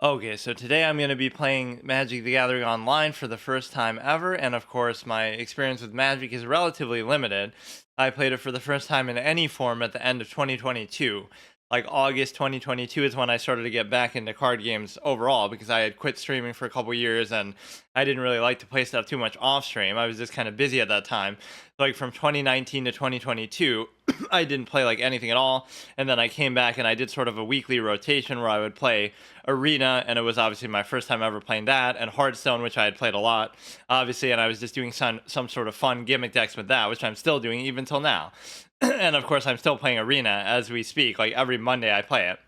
Okay, so today I'm going to be playing Magic the Gathering online for the first time ever, and of course, my experience with Magic is relatively limited. I played it for the first time in any form at the end of 2022. Like August 2022 is when I started to get back into card games overall because I had quit streaming for a couple years and I didn't really like to play stuff too much off stream. I was just kind of busy at that time. Like from 2019 to 2022, I didn't play like anything at all. And then I came back and I did sort of a weekly rotation where I would play Arena, and it was obviously my first time ever playing that, and Hearthstone, which I had played a lot, obviously, and I was just doing some sort of fun gimmick decks with that, which I'm still doing even till now. And of course, I'm still playing Arena as we speak. Like every Monday, I play it.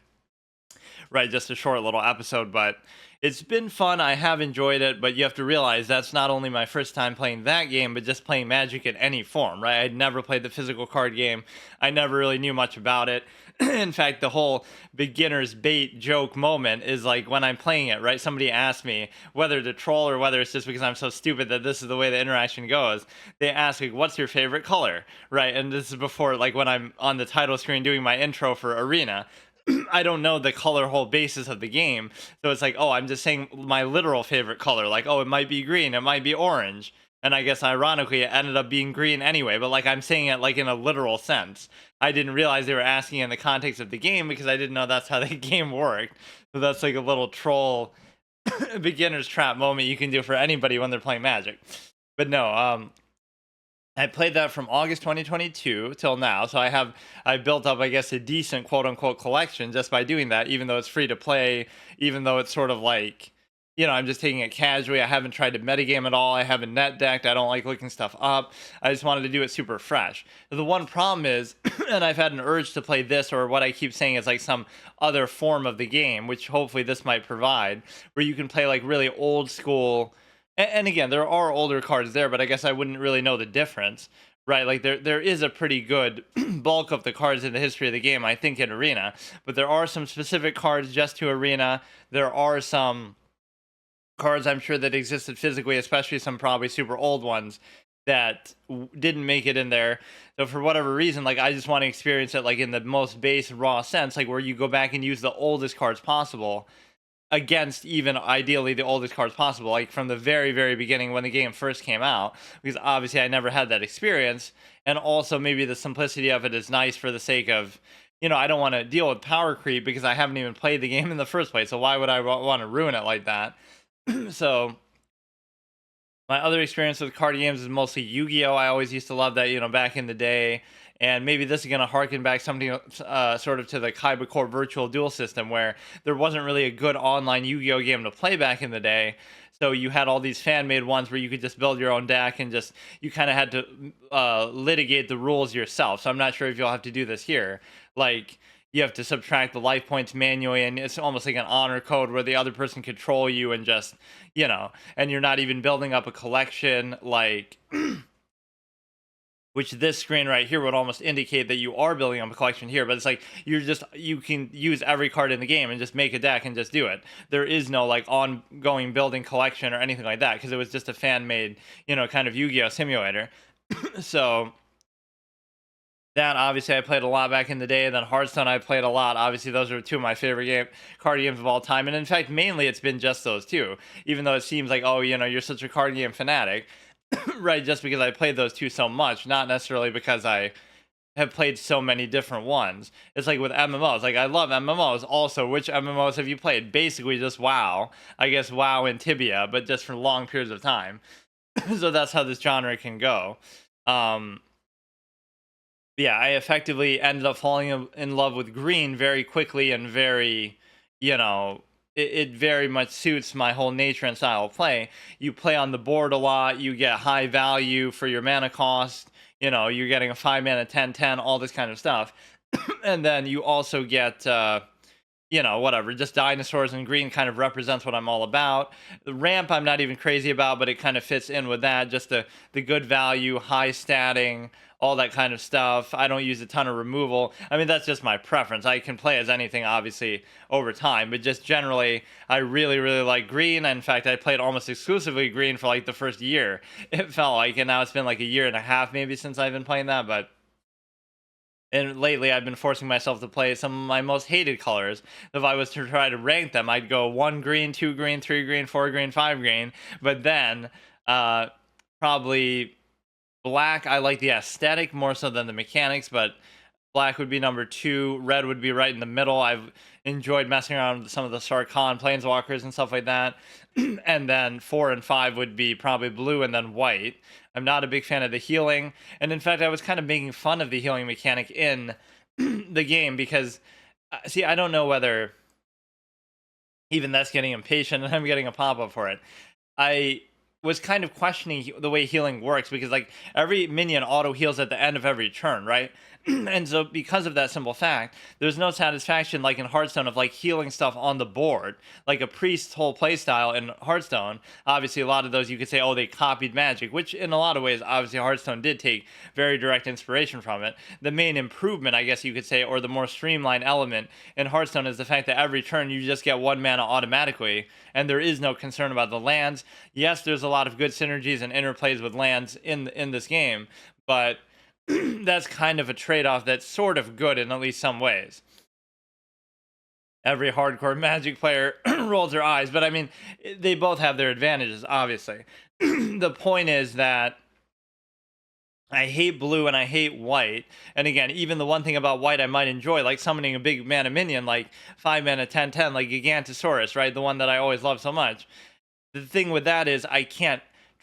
Right, just a short little episode, but it's been fun. I have enjoyed it, but you have to realize that's not only my first time playing that game, but just playing Magic in any form, right? I'd never played the physical card game. I never really knew much about it. In fact, the whole beginner's bait joke moment is like when I'm playing it, right? Somebody asked me whether to troll or whether it's just because I'm so stupid that this is the way the interaction goes. They ask, like, what's your favorite color, right? And this is before, like, when I'm on the title screen doing my intro for Arena. I don't know the color whole basis of the game. So it's like, oh, I'm just saying my literal favorite color. Like, oh, it might be green, it might be orange. And I guess ironically, it ended up being green anyway. But like, I'm saying it like in a literal sense. I didn't realize they were asking in the context of the game because I didn't know that's how the game worked. So that's like a little troll beginner's trap moment you can do for anybody when they're playing Magic. But no, I played that from August 2022 till now, so I built up, I guess, a decent quote unquote collection just by doing that. Even though it's free to play, even though it's sort of like, I'm just taking it casually. I haven't tried to metagame at all. I haven't net decked. I don't like looking stuff up. I just wanted to do it super fresh. The one problem is, and I've had an urge to play this, or what I keep saying is like some other form of the game, which hopefully this might provide, where you can play like really old school. And again, there are older cards there, but I guess I wouldn't really know the difference, right? Like there is a pretty good bulk of the cards in the history of the game, I think, in Arena. But there are some specific cards just to Arena. There are some cards I'm sure that existed physically, especially some probably super old ones that didn't make it in there. So for whatever reason, like I just want to experience it like in the most base raw sense, like where you go back and use the oldest cards possible against even ideally the oldest cards possible, like from the very, very beginning when the game first came out, because obviously I never had that experience. And also, maybe the simplicity of it is nice for the sake of, I don't want to deal with power creep because I haven't even played the game in the first place. So why would I want to ruin it like that? So my other experience with card games is mostly Yu-Gi-Oh! I always used to love that, back in the day. And maybe this is going to harken back something sort of to the Kaiba Core Virtual Duel system, where there wasn't really a good online Yu-Gi-Oh! Game to play back in the day. So you had all these fan-made ones where you could just build your own deck and just, you kind of had to litigate the rules yourself. So I'm not sure if you'll have to do this here. Like, you have to subtract the life points manually, and it's almost like an honor code where the other person control you and just, and you're not even building up a collection like which this screen right here would almost indicate that you are building up a collection here, but it's like you can use every card in the game and just make a deck and just do it. There is no like ongoing building collection or anything like that because it was just a fan made, kind of Yu-Gi-Oh simulator. So that obviously I played a lot back in the day. And then Hearthstone I played a lot. Obviously, those are two of my favorite card games of all time. And in fact, mainly it's been just those two. Even though it seems like, oh, you're such a card game fanatic, right? Just because I played those two so much, not necessarily because I have played so many different ones. It's like with MMOs. Like I love MMOs. Also, which MMOs have you played? Basically, just WoW. I guess WoW and Tibia, but just for long periods of time. So that's how this genre can go. Yeah, I effectively ended up falling in love with green very quickly and very, it very much suits my whole nature and style of play. You play on the board a lot, you get high value for your mana cost, you're getting a 5 mana 10/10, all this kind of stuff. And then you also get, whatever, just dinosaurs and green kind of represents what I'm all about. The ramp I'm not even crazy about, but it kind of fits in with that. Just the good value, high statting, all that kind of stuff. I don't use a ton of removal. I mean, that's just my preference. I can play as anything, obviously, over time, but just generally, I really, really like green. In fact, I played almost exclusively green for like the first year, it felt like, and now it's been like a year and a half maybe since I've been playing that, but And lately I've been forcing myself to play some of my most hated colors. If I was to try to rank them, I'd go 1 green, 2 green, 3 green, 4 green, 5 green. But then uh probably black, I like the aesthetic more so than the mechanics, but black would be number two. Red would be right in the middle. I've enjoyed messing around with some of the Sarkhan planeswalkers and stuff like that. And then four and five would be probably blue and then white. I'm not a big fan of the healing. And in fact, I was kind of making fun of the healing mechanic in the game because, see, I don't know whether even that's getting impatient and I'm getting a pop up for it. I was kind of questioning the way healing works because like every minion auto heals at the end of every turn, right? And so because of that simple fact, there's no satisfaction like in Hearthstone of like healing stuff on the board, like a priest's whole playstyle in Hearthstone. Obviously, a lot of those you could say, oh, they copied Magic, which in a lot of ways, obviously, Hearthstone did take very direct inspiration from it. The main improvement, I guess you could say, or the more streamlined element in Hearthstone is the fact that every turn you just get 1 mana automatically, and there is no concern about the lands. Yes, there's a lot of good synergies and interplays with lands in this game, but that's kind of a trade-off that's sort of good in at least some ways. Every hardcore Magic player rolls their eyes, but I mean, they both have their advantages, obviously. The point is that I hate blue and I hate white. And again, even the one thing about white I might enjoy, like summoning a big mana minion, like 5 mana 10/10, like Gigantosaurus, right? The one that I always love so much. The thing with that is I can't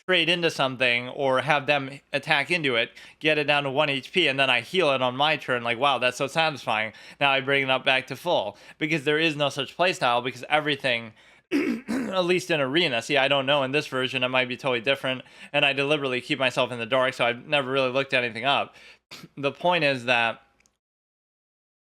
trade into something or have them attack into it, get it down to 1 HP, and then I heal it on my turn. Like, wow, that's so satisfying. Now I bring it up back to full because there is no such playstyle because everything, at least in Arena, see, I don't know in this version, it might be totally different, and I deliberately keep myself in the dark, so I've never really looked anything up. The point is that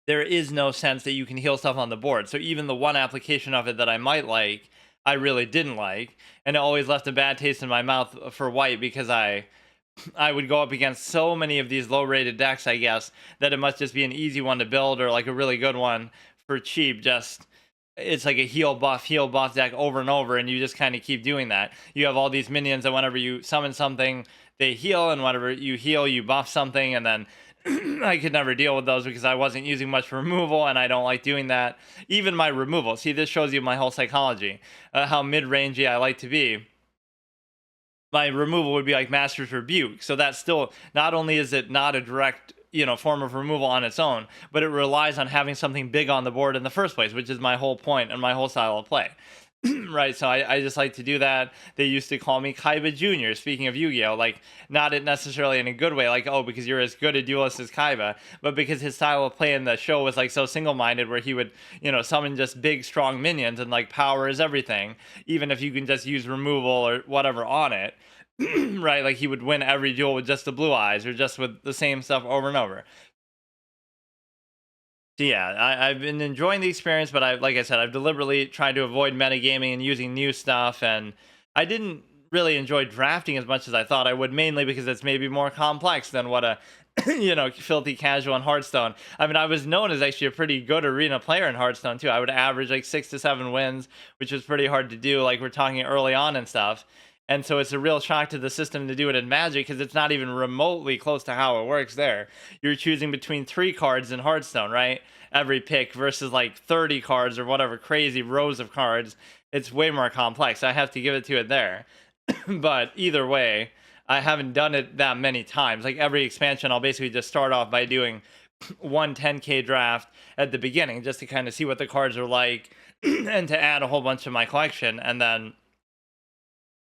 there is no sense that you can heal stuff on the board. So even the one application of it that I might like, I really didn't like, and it always left a bad taste in my mouth for white because I would go up against so many of these low rated decks, I guess, that it must just be an easy one to build or like a really good one for cheap. Just it's like a heal buff deck over and over, and you just kind of keep doing that. You have all these minions that whenever you summon something, they heal, and whenever you heal, you buff something, and then I could never deal with those because I wasn't using much removal, and I don't like doing that. Even my removal. See, this shows you my whole psychology, how mid-rangey I like to be. My removal would be like Master's Rebuke. So that's still, not only is it not a direct, form of removal on its own, but it relies on having something big on the board in the first place, which is my whole point and my whole style of play. Right, so I just like to do that. They used to call me Kaiba Jr., speaking of Yu-Gi-Oh! Like, not it necessarily in a good way, like, oh, because you're as good a duelist as Kaiba, but because his style of play in the show was, like, so single-minded, where he would, summon just big, strong minions, and, like, power is everything, even if you can just use removal or whatever on it. Right, like, he would win every duel with just the blue eyes, or just with the same stuff over and over. So yeah, I've been enjoying the experience, but like I said, I've deliberately tried to avoid metagaming and using new stuff, and I didn't really enjoy drafting as much as I thought I would, mainly because it's maybe more complex than what a filthy casual in Hearthstone. I mean, I was known as actually a pretty good arena player in Hearthstone too. I would average like 6 to 7 wins, which was pretty hard to do. Like we're talking early on and stuff. And so it's a real shock to the system to do it in Magic because it's not even remotely close to how it works there. You're choosing between 3 cards in Hearthstone, right? Every pick versus like 30 cards or whatever crazy rows of cards. It's way more complex. I have to give it to it there. But either way, I haven't done it that many times. Like every expansion, I'll basically just start off by doing one 10K draft at the beginning just to kind of see what the cards are like and to add a whole bunch to my collection. And then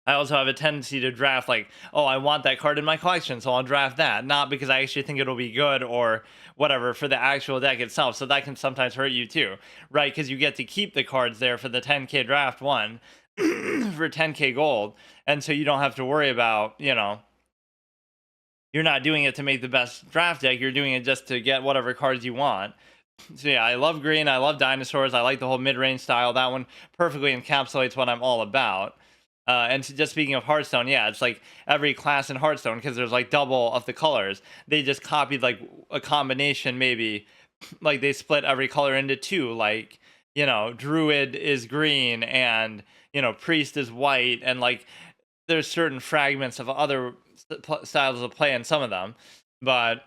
I also have a tendency to draft like, oh, I want that card in my collection, so I'll draft that. Not because I actually think it'll be good or whatever for the actual deck itself. So that can sometimes hurt you too, right? Because you get to keep the cards there for the 10K draft one for 10K gold. And so you don't have to worry about, you're not doing it to make the best draft deck. You're doing it just to get whatever cards you want. So yeah, I love green. I love dinosaurs. I like the whole mid-range style. That one perfectly encapsulates what I'm all about. And just speaking of Hearthstone, yeah, it's like every class in Hearthstone, because there's like double of the colors. They just copied like a combination, maybe like they split every color into two. Like, Druid is green and, Priest is white. And like there's certain fragments of other styles of play in some of them. But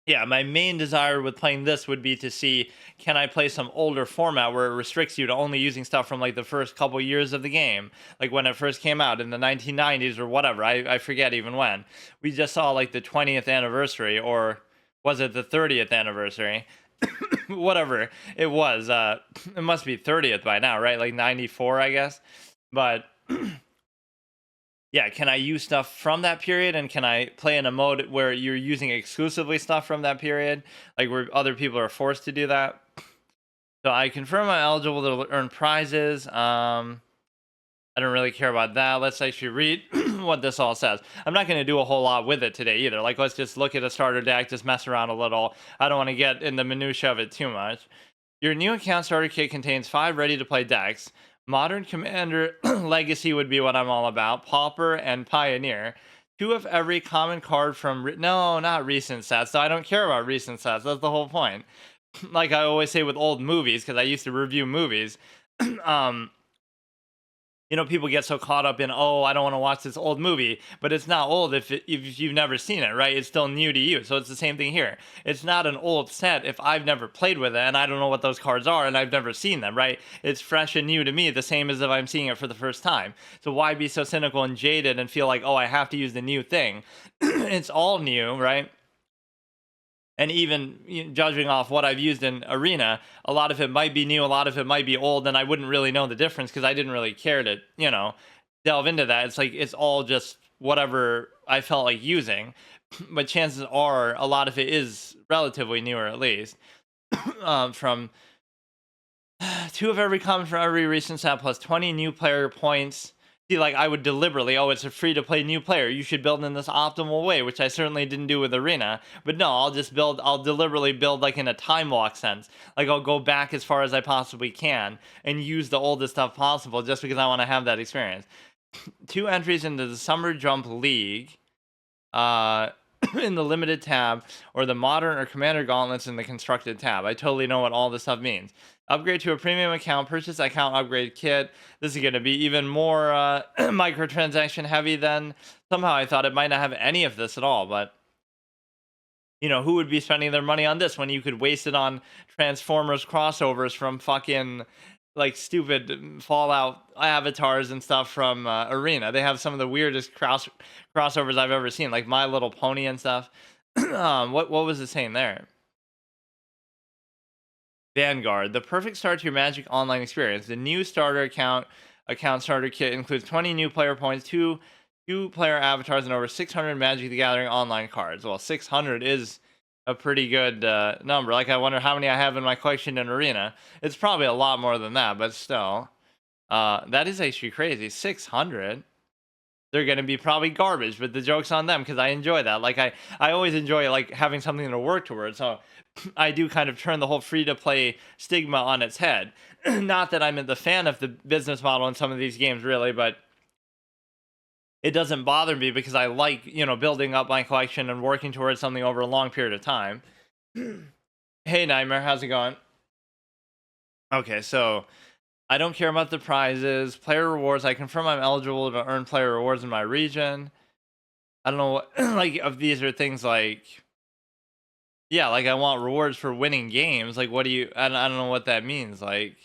Yeah, my main desire with playing this would be to see, can I play some older format where it restricts you to only using stuff from like the first couple years of the game, like when it first came out in the 1990s or whatever. I forget even when. We just saw like the 20th anniversary, or was it the 30th anniversary? Whatever it was. It must be 30th by now, right? Like 94, I guess. But yeah, can I use stuff from that period, and can I play in a mode where you're using exclusively stuff from that period, like where other people are forced to do that? So I confirm I'm eligible to earn prizes. I don't really care about that. Let's actually read what this all says. I'm not going to do a whole lot with it today either. Like, let's just look at a starter deck, just mess around a little. I don't want to get in the minutia of it too much. Your new account starter kit contains 5 ready-to-play decks. Modern Commander Legacy would be what I'm all about. Pauper and Pioneer. 2 of every common card from... no, not recent sets. So I don't care about recent sets. That's the whole point. Like I always say with old movies, because I used to review movies. um, People get so caught up in, oh, I don't want to watch this old movie, but it's not old if you've never seen it, right? It's still new to you. So it's the same thing here. It's not an old set if I've never played with it and I don't know what those cards are and I've never seen them, right? It's fresh and new to me, the same as if I'm seeing it for the first time. So why be so cynical and jaded and feel like, oh, I have to use the new thing? It's all new, right? And even judging off what I've used in Arena, a lot of it might be new, a lot of it might be old, and I wouldn't really know the difference because I didn't really care to, delve into that. It's like it's all just whatever I felt like using, but chances are a lot of it is relatively newer, at least. From 2 of every common from every recent set plus 20 new player points. See, like I would deliberately, oh, it's a free to play new player. You should build in this optimal way, which I certainly didn't do with Arena. But no, I'll deliberately build like in a time walk sense. Like I'll go back as far as I possibly can and use the oldest stuff possible just because I want to have that experience. 2 entries into the Summer Jump League. In the limited tab, or the modern or commander gauntlets in the constructed tab. I totally know what all this stuff means. Upgrade to a premium account, purchase account upgrade kit. This is going to be even more microtransaction heavy than somehow I thought it might not have any of this at all. But who would be spending their money on this when you could waste it on Transformers crossovers from fucking like stupid Fallout avatars and stuff from Arena? They have some of the weirdest crossovers I've ever seen, like My Little Pony and stuff. What was it saying there? Vanguard, the perfect start to your Magic Online experience. The new starter account starter kit includes 20 new player points, two player avatars, and over 600 Magic the Gathering online cards. Well, 600 is a pretty good number. Like, I wonder how many I have in my collection in Arena. It's probably a lot more than that, but still. That is actually crazy. 600. They're going to be probably garbage, but the joke's on them because I enjoy that. Like, I always enjoy like having something to work towards. So I do kind of turn the whole free to play stigma on its head. Not that I'm the fan of the business model in some of these games, really, but it doesn't bother me because I like, building up my collection and working towards something over a long period of time. Hey, Nightmare, how's it going? Okay, so I don't care about the prizes. Player rewards, I confirm I'm eligible to earn player rewards in my region. I don't know what, like, if these are things like, yeah, like I want rewards for winning games. Like, what do you, I don't know what that means. Like,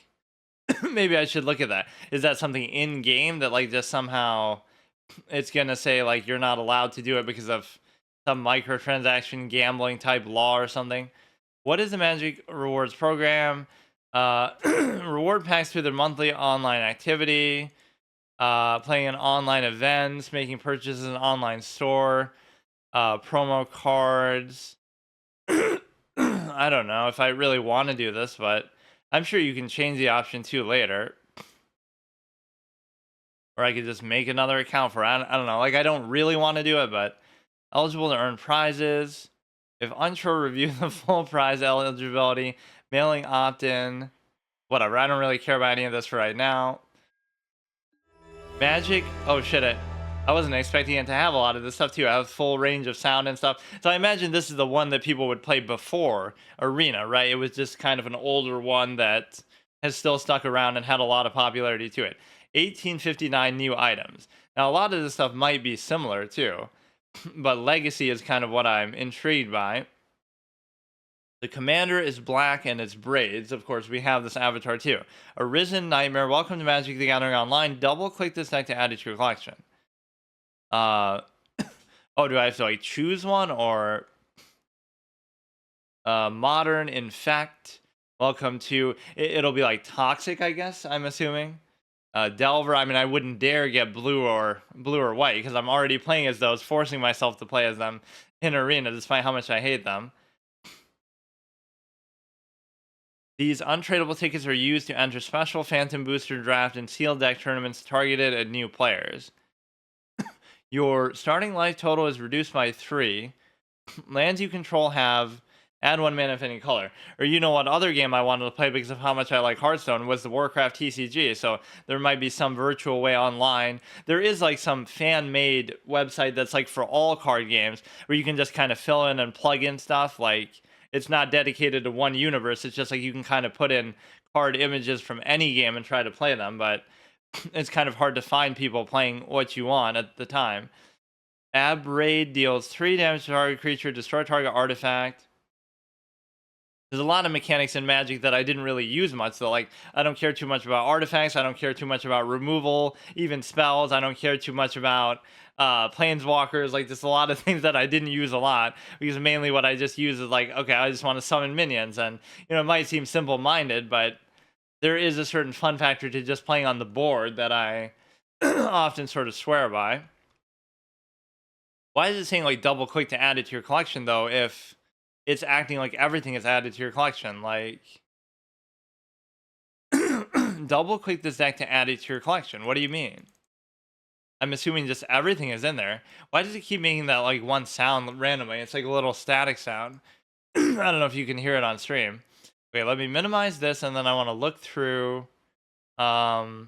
maybe I should look at that. Is that something in game that, like, just somehow it's going to say, like, you're not allowed to do it because of some microtransaction gambling type law or something? What is the Magic Rewards program? Reward packs through their monthly online activity, playing in online events, making purchases in an online store, promo cards. I don't know if I really want to do this, but I'm sure you can change the option to later. Or I could just make another account for it. I don't know. Like, I don't really want to do it, but eligible to earn prizes. If unsure, review the full prize eligibility. Mailing opt-in. Whatever. I don't really care about any of this for right now. Magic. Oh, shit. I wasn't expecting it to have a lot of this stuff, too. I have full range of sound and stuff. So I imagine this is the one that people would play before Arena, right? It was just kind of an older one that has still stuck around and had a lot of popularity to it. 1859 new items. Now, a lot of this stuff might be similar, too. But Legacy is kind of what I'm intrigued by. The commander is black and it's braids. Of course, we have this avatar too. Arisen Nightmare. Welcome to Magic the Gathering Online. Double click this deck to add it to your collection. Oh, do I have to like choose one or modern infect? Welcome to it'll be like toxic, I guess. I'm assuming. Delver. I mean, I wouldn't dare get blue or white because I'm already playing as those, forcing myself to play as them in arena, despite how much I hate them. These untradeable tickets are used to enter special Phantom Booster Draft and sealed deck tournaments targeted at new players. Your starting life total is reduced by 3. Lands you control have add 1 mana of any color. Or you know what other game I wanted to play because of how much I like Hearthstone was the Warcraft TCG. So there might be some virtual way online. There is like some fan-made website that's like for all card games where you can just kind of fill in and plug in stuff. Like it's not dedicated to one universe. It's just like you can kind of put in card images from any game and try to play them. But it's kind of hard to find people playing what you want at the time. Abraid deals 3 damage to target creature, destroy target artifact. There's a lot of mechanics in Magic that I didn't really use much, though. Like, I don't care too much about artifacts. I don't care too much about removal, even spells. I don't care too much about planeswalkers. Like, there's a lot of things that I didn't use a lot because mainly what I just use is like, okay, I just want to summon minions. And, you know, it might seem simple-minded, but there is a certain fun factor to just playing on the board that I often sort of swear by. Why is it saying, like, double click to add it to your collection, though, if it's acting like everything is added to your collection? Like, double click this deck to add it to your collection. What do you mean? I'm assuming just everything is in there. Why does it keep making that like one sound randomly? It's like a little static sound. I don't know if you can hear it on stream. Okay, let me minimize this, and then I want to look through. I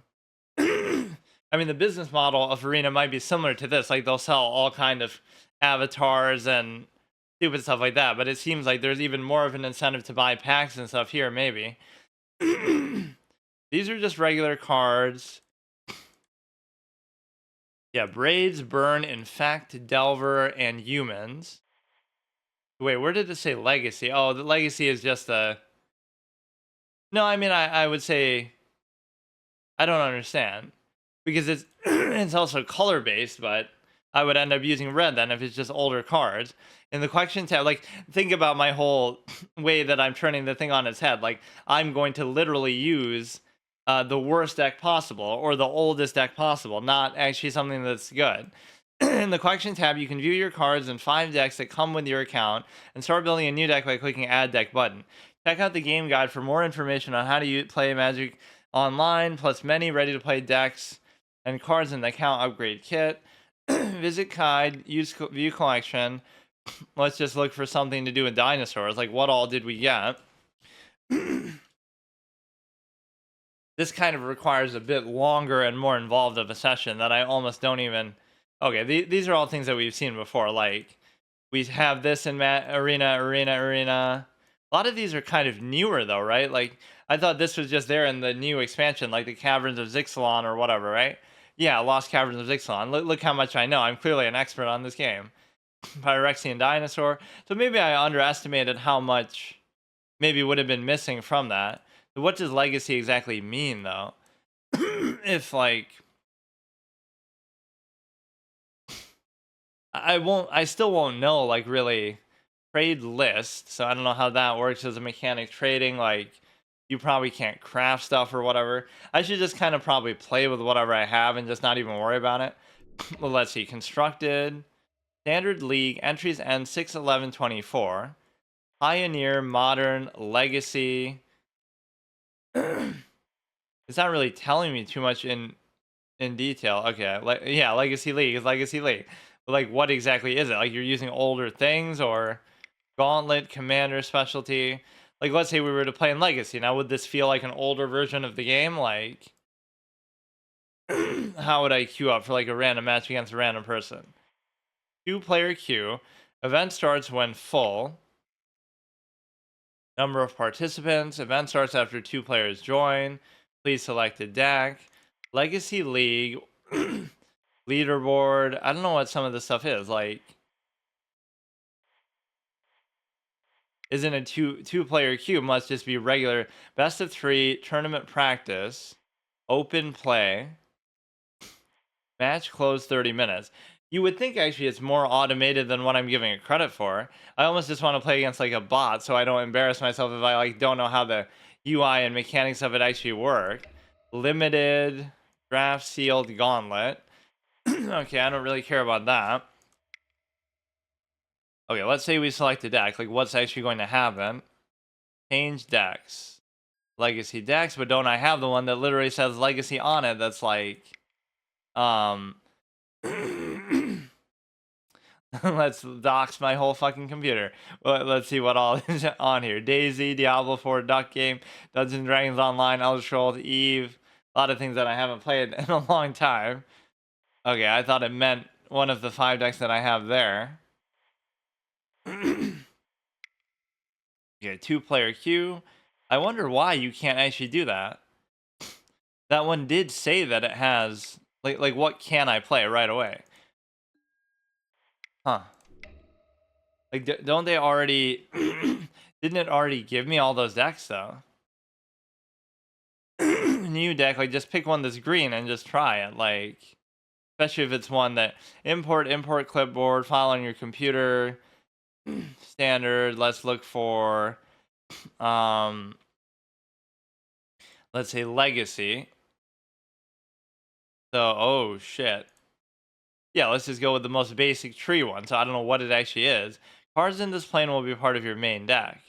mean, the business model of Arena might be similar to this. Like, they'll sell all kind of avatars and stupid stuff like that. But it seems like there's even more of an incentive to buy packs and stuff here, maybe. These are just regular cards. Yeah, Braids, Burn, Infect, Delver, and Humans. Wait, where did it say Legacy? Oh, the Legacy is just a... No, I mean, I would say... I don't understand. Because it's it's also color based, but I would end up using red then if it's just older cards. In the collection tab, like, think about my whole way that I'm turning the thing on its head. Like, I'm going to literally use the worst deck possible or the oldest deck possible, not actually something that's good. In the collection tab, you can view your cards and 5 decks that come with your account and start building a new deck by clicking Add Deck button. Check out the game guide for more information on how to play Magic Online, plus many ready-to-play decks and cards in the account upgrade kit. Visit guide, view collection. Let's just look for something to do with dinosaurs. Like, what all did we get? This kind of requires a bit longer and more involved of a session that I almost don't even... Okay, these are all things that we've seen before. Like, we have this in Arena. A lot of these are kind of newer, though, right? Like, I thought this was just there in the new expansion, like the Caverns of Zixalan or whatever, right? Yeah, Lost Caverns of Zixalan. Look how much I know. I'm clearly an expert on this game. Pyrexian Dinosaur. So maybe I underestimated how much maybe would have been missing from that. What does Legacy exactly mean, though? If, like... I still won't know, like, really trade list. So I don't know how that works as a mechanic trading. Like, you probably can't craft stuff or whatever. I should just kind of probably play with whatever I have and just not even worry about it. Well, let's see. Constructed. Standard League. Entries end 6/11/24. Pioneer, Modern, Legacy. It's not really telling me too much in detail. Okay. Yeah, Legacy League is Legacy League. But, like, what exactly is it? Like, you're using older things or Gauntlet, Commander, Specialty? Like, let's say we were to play in Legacy. Now, would this feel like an older version of the game? Like, how would I queue up for, like, a random match against a random person? 2-player queue. Event starts when full. Number of participants. Event starts after 2 players join. Please select a deck. Legacy League. Leaderboard. I don't know what some of this stuff is. Like, isn't a two-player cube, must just be regular best of 3 tournament practice, open play, match close 30 minutes. You would think actually it's more automated than what I'm giving it credit for. I almost just want to play against like a bot so I don't embarrass myself if I like don't know how the UI and mechanics of it actually work. Limited, draft sealed gauntlet. Okay, I don't really care about that. Okay, let's say we select a deck. Like, what's actually going to happen? Change decks. Legacy decks, but don't I have the one that literally says legacy on it that's like, let's dox my whole fucking computer. Well, let's see what all is on here. DayZ, Diablo 4, Duck Game, Dungeons and Dragons Online, Elder Scrolls, Eve. A lot of things that I haven't played in a long time. Okay, I thought it meant one of the 5 decks that I have there. Okay, 2-player queue. I wonder why you can't actually do that. That one did say that it has like what can I play right away? Huh. Like don't they already didn't it already give me all those decks though? New deck, like just pick one that's green and just try it, like especially if it's one that import clipboard, file on your computer, standard. Let's look for let's say legacy. So oh shit. Yeah, let's just go with the most basic tree one. So I don't know what it actually is. Cards in this plane will be part of your main deck.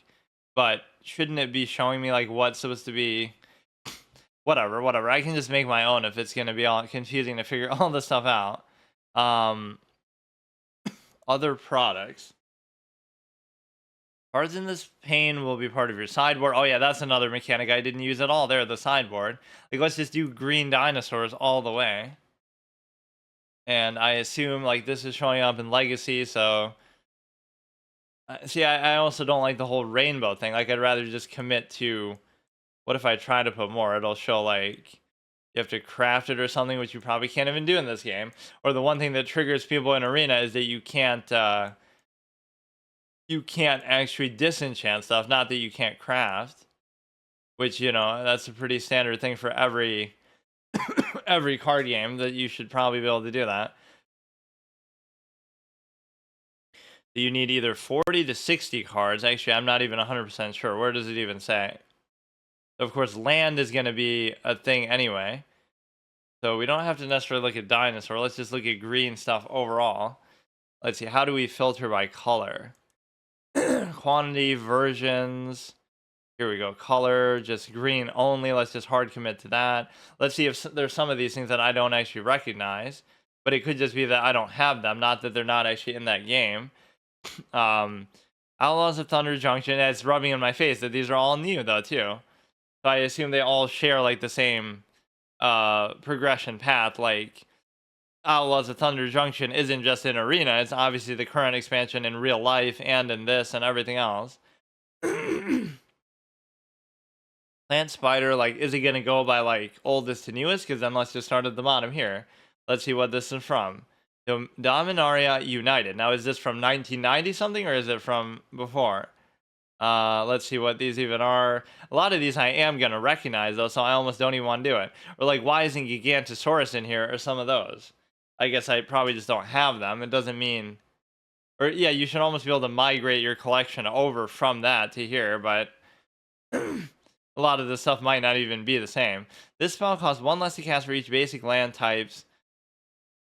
But shouldn't it be showing me like what's supposed to be? Whatever. I can just make my own if it's going to be all confusing to figure all this stuff out. Other products. Cards in this pane will be part of your sideboard. Oh yeah, that's another mechanic I didn't use at all there, the sideboard. Like let's just do green dinosaurs all the way. And I assume like this is showing up in Legacy, so see, I also don't like the whole rainbow thing. Like I'd rather just commit to, what if I try to put more? It'll show like you have to craft it or something, which you probably can't even do in this game. Or the one thing that triggers people in Arena is that you can't actually disenchant stuff. Not that you can't craft, which you know that's a pretty standard thing for every every card game, that you should probably be able to do that. You need either 40 to 60 cards. Actually, I'm not even 100% sure. Where does it even say? Of course, land is going to be a thing anyway. So we don't have to necessarily look at dinosaur. Let's just look at green stuff overall. Let's see. How do we filter by color? Quantity, versions. Here we go. Color, just green only. Let's just hard commit to that. Let's see if there's some of these things that I don't actually recognize. But it could just be that I don't have them, not that they're not actually in that game. Outlaws of Thunder Junction. It's rubbing in my face that these are all new though too. So I assume they all share like the same progression path. Like Outlaws of Thunder Junction isn't just in Arena. It's obviously the current expansion in real life and in this and everything else. Plant Spider, like, is it gonna go by like oldest to newest? Because then let's just start at the bottom here. Let's see what this is from. Dominaria United. Now, is this from 1990 something, or is it from before? Let's see what these even are. A lot of these I am gonna recognize though, so I almost don't even want to do it. Or like, why isn't Gigantosaurus in here, or some of those? I guess I probably just don't have them. It doesn't mean, or yeah, you should almost be able to migrate your collection over from that to here, but a lot of this stuff might not even be the same. This spell costs 1 less to cast for each basic land types.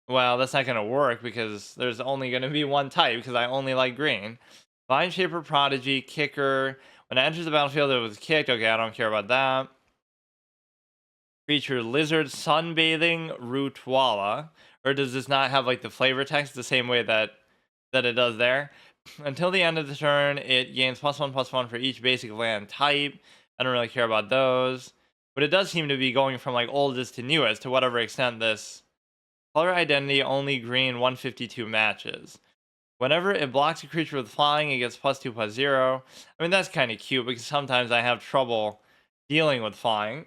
Well, that's not going to work because there's only going to be one type because I only like green. Vine Shaper, Prodigy, Kicker. When it enters the battlefield, it was kicked. Okay, I don't care about that. Creature Lizard, Sunbathing, Rootwalla. Or does this not have like the flavor text the same way that it does there? Until the end of the turn, it gains +1/+1 for each basic land type. I don't really care about those. But it does seem to be going from like oldest to newest to whatever extent this. Color identity, only green, 152 matches. Whenever it blocks a creature with flying, it gets +2/+0. I mean, that's kind of cute because sometimes I have trouble dealing with flying.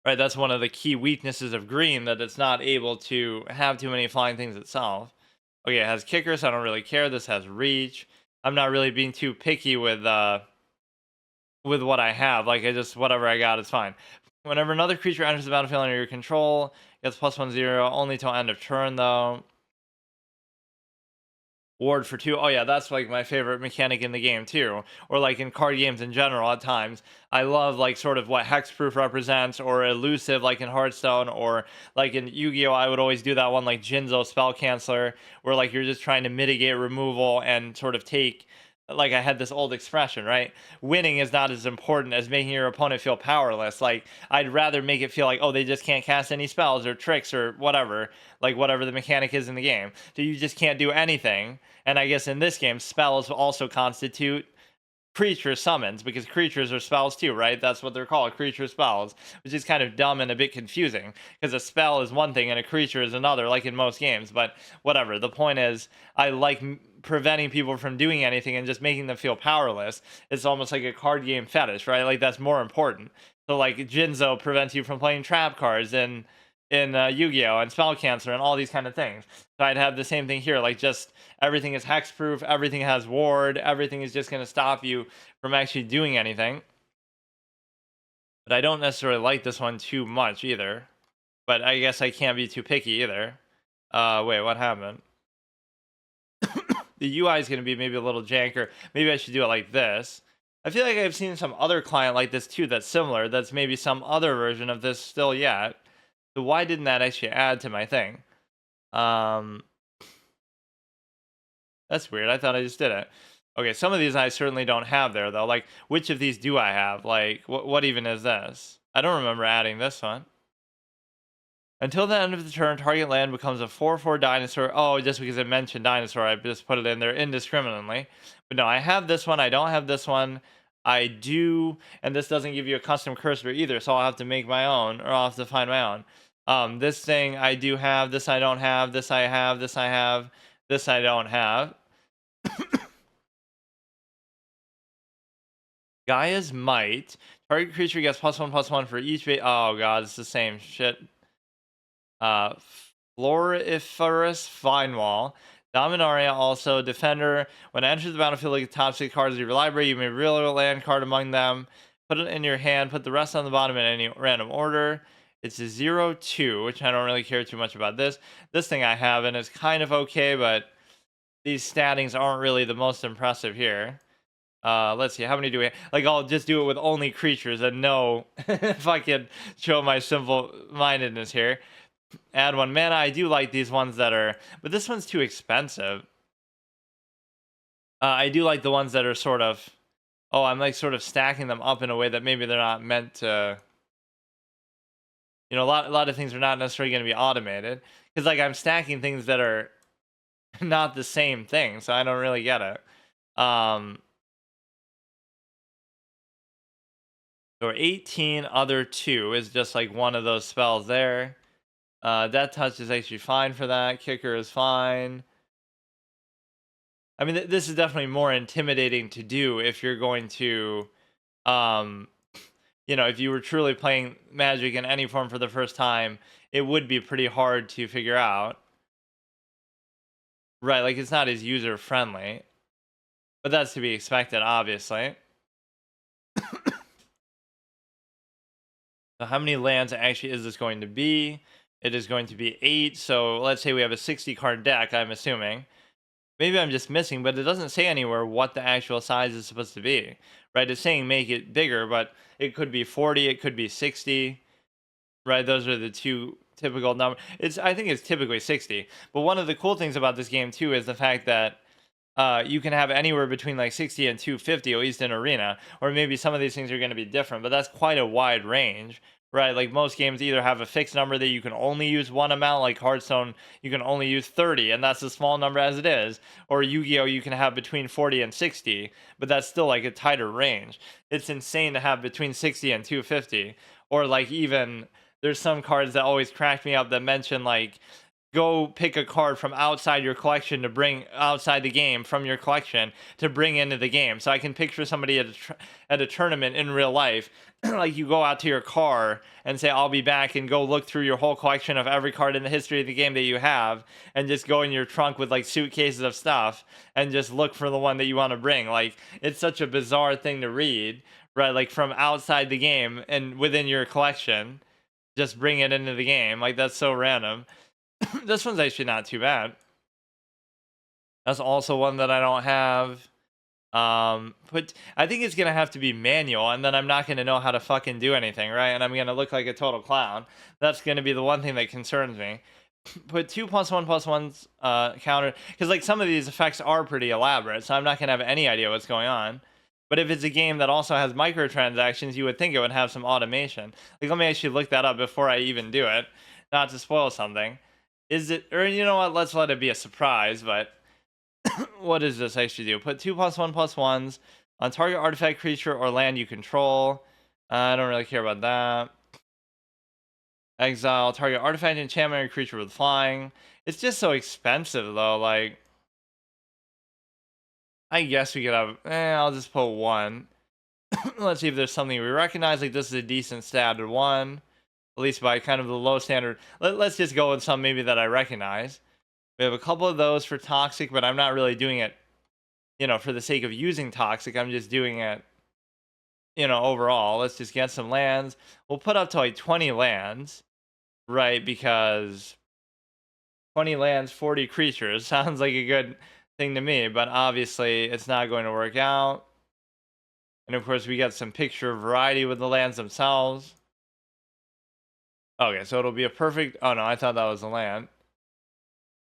Right, that's one of the key weaknesses of green, that it's not able to have too many flying things itself. Okay, it has kicker, so I don't really care. This has reach. I'm not really being too picky with what I have. Like I just whatever I got is fine. Whenever another creature enters the battlefield under your control, gets +1/0 only till end of turn though. Ward for 2. Oh yeah, that's like my favorite mechanic in the game too. Or like in card games in general at times. I love like sort of what hexproof represents, or elusive like in Hearthstone, or like in Yu-Gi-Oh! I would always do that one like Jinzo Spell Canceller, where like you're just trying to mitigate removal and sort of take, like I had this old expression, right? Winning is not as important as making your opponent feel powerless. Like I'd rather make it feel like, oh, they just can't cast any spells or tricks or whatever, like whatever the mechanic is in the game. So you just can't do anything. And I guess in this game, spells also constitute creature summons, because creatures are spells too, right? That's what they're called, creature spells, which is kind of dumb and a bit confusing because a spell is one thing and a creature is another, like in most games. But whatever. The point is, I like preventing people from doing anything and just making them feel powerless. It's almost like a card game fetish, right? Like that's more important. So like Jinzo prevents you from playing trap cards in Yu-Gi-Oh! And Spell Cancer and all these kind of things. So I'd have the same thing here, like just everything is hexproof, everything has ward, everything is just going to stop you from actually doing anything. But I don't necessarily like this one too much either. But I guess I can't be too picky either. Wait, what happened? The UI is going to be maybe a little janker. Maybe I should do it like this. I feel like I've seen some other client like this too that's similar. That's maybe some other version of this still yet. So why didn't that actually add to my thing? That's weird. I thought I just did it. Okay, some of these I certainly don't have there though. Like, which of these do I have? Like, what even is this? I don't remember adding this one. Until the end of the turn, target land becomes a 4/4 dinosaur. Oh, just because it mentioned dinosaur, I just put it in there indiscriminately. But no, I have this one. I don't have this one. I do, and this doesn't give you a custom cursor either, so I'll have to make my own, or I'll have to find my own. This thing I do have. This I don't have. This I have. This I have. This I don't have. Gaia's Might. Target creature gets +1/+1 for each base. Oh god, it's the same shit. Uh, Floriferous Vine Wall. Dominaria also. Defender. When it enters the battlefield, like the top 6 cards of your library, you may reel a land card among them. Put it in your hand. Put the rest on the bottom in any random order. It's a 0/2, which I don't really care too much about this. This thing I have, and it's kind of okay, but these statings aren't really the most impressive here. Let's see, how many do we have? Like, I'll just do it with only creatures and no if I can show my simple mindedness here. Add 1 mana. I do like these ones that are, but this one's too expensive. I do like the ones that are sort of, oh, I'm like sort of stacking them up in a way that maybe they're not meant to, you know, a lot of things are not necessarily going to be automated, because like I'm stacking things that are not the same thing, so I don't really get it. Or 18 other 2 is just like one of those spells there. Death Touch is actually fine for that. Kicker is fine. I mean, this is definitely more intimidating to do if you're going to, you know, if you were truly playing Magic in any form for the first time, it would be pretty hard to figure out. Right, like it's not as user friendly. But that's to be expected, obviously. So how many lands actually is this going to be? It is going to be 8. So let's say we have a 60 card deck, I'm assuming. Maybe I'm just missing, but it doesn't say anywhere what the actual size is supposed to be. Right? It's saying make it bigger, but it could be 40, it could be 60. Right? Those are the two typical numbers. I think it's typically 60. But one of the cool things about this game too is the fact that you can have anywhere between like 60 and 250, at least in Arena, or maybe some of these things are going to be different, but that's quite a wide range, right? Like most games either have a fixed number that you can only use one amount, like Hearthstone, you can only use 30, and that's a small number as it is, or Yu-Gi-Oh, you can have between 40 and 60, but that's still like a tighter range. It's insane to have between 60 and 250, or like even there's some cards that always crack me up that mention like go pick a card from outside your collection to bring outside the game from your collection to bring into the game. So I can picture somebody at a tournament in real life, like you go out to your car and say, "I'll be back," and go look through your whole collection of every card in the history of the game that you have, and just go in your trunk with like suitcases of stuff and just look for the one that you want to bring. Like it's such a bizarre thing to read, right? Like from outside the game and within your collection, just bring it into the game. Like that's so random. This one's actually not too bad. That's also one that I don't have. But I think it's gonna have to be manual, and then I'm not gonna know how to fucking do anything, right? And I'm gonna look like a total clown. That's gonna be the one thing that concerns me. Put 2+1+1's counter, because like some of these effects are pretty elaborate, so I'm not gonna have any idea what's going on. But if it's a game that also has microtransactions, you would think it would have some automation. Like, let me actually look that up before I even do it, not to spoil something. Is it, or you know what? Let's let it be a surprise. But what does this actually do? Put 2+1+1s on target artifact, creature, or land you control. I don't really care about that. Exile target artifact, enchantment, or creature with flying. It's just so expensive though. Like, I guess we could have. I'll just put one. Let's see if there's something we recognize. Like this is a decent stat one, at least by kind of the low standard. Let's just go with some maybe that I recognize. We have a couple of those for toxic, but I'm not really doing it, for the sake of using toxic. I'm just doing it, overall. Let's just get some lands. We'll put up to like 20 lands, right? Because 20 lands, 40 creatures sounds like a good thing to me, but obviously it's not going to work out. And of course, we got some picture variety with the lands themselves. Okay, so it'll be a perfect. Oh no, I thought that was a land.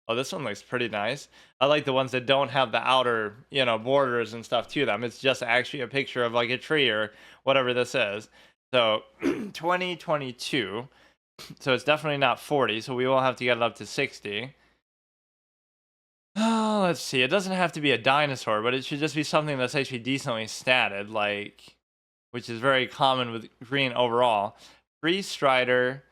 Oh, this one looks pretty nice. I like the ones that don't have the outer, borders and stuff to them. It's just actually a picture of like a tree or whatever this is. So 2022. So it's definitely not 40. So we will have to get it up to 60. Oh, let's see. It doesn't have to be a dinosaur, but it should just be something that's actually decently statted, like, which is very common with green overall. Free Strider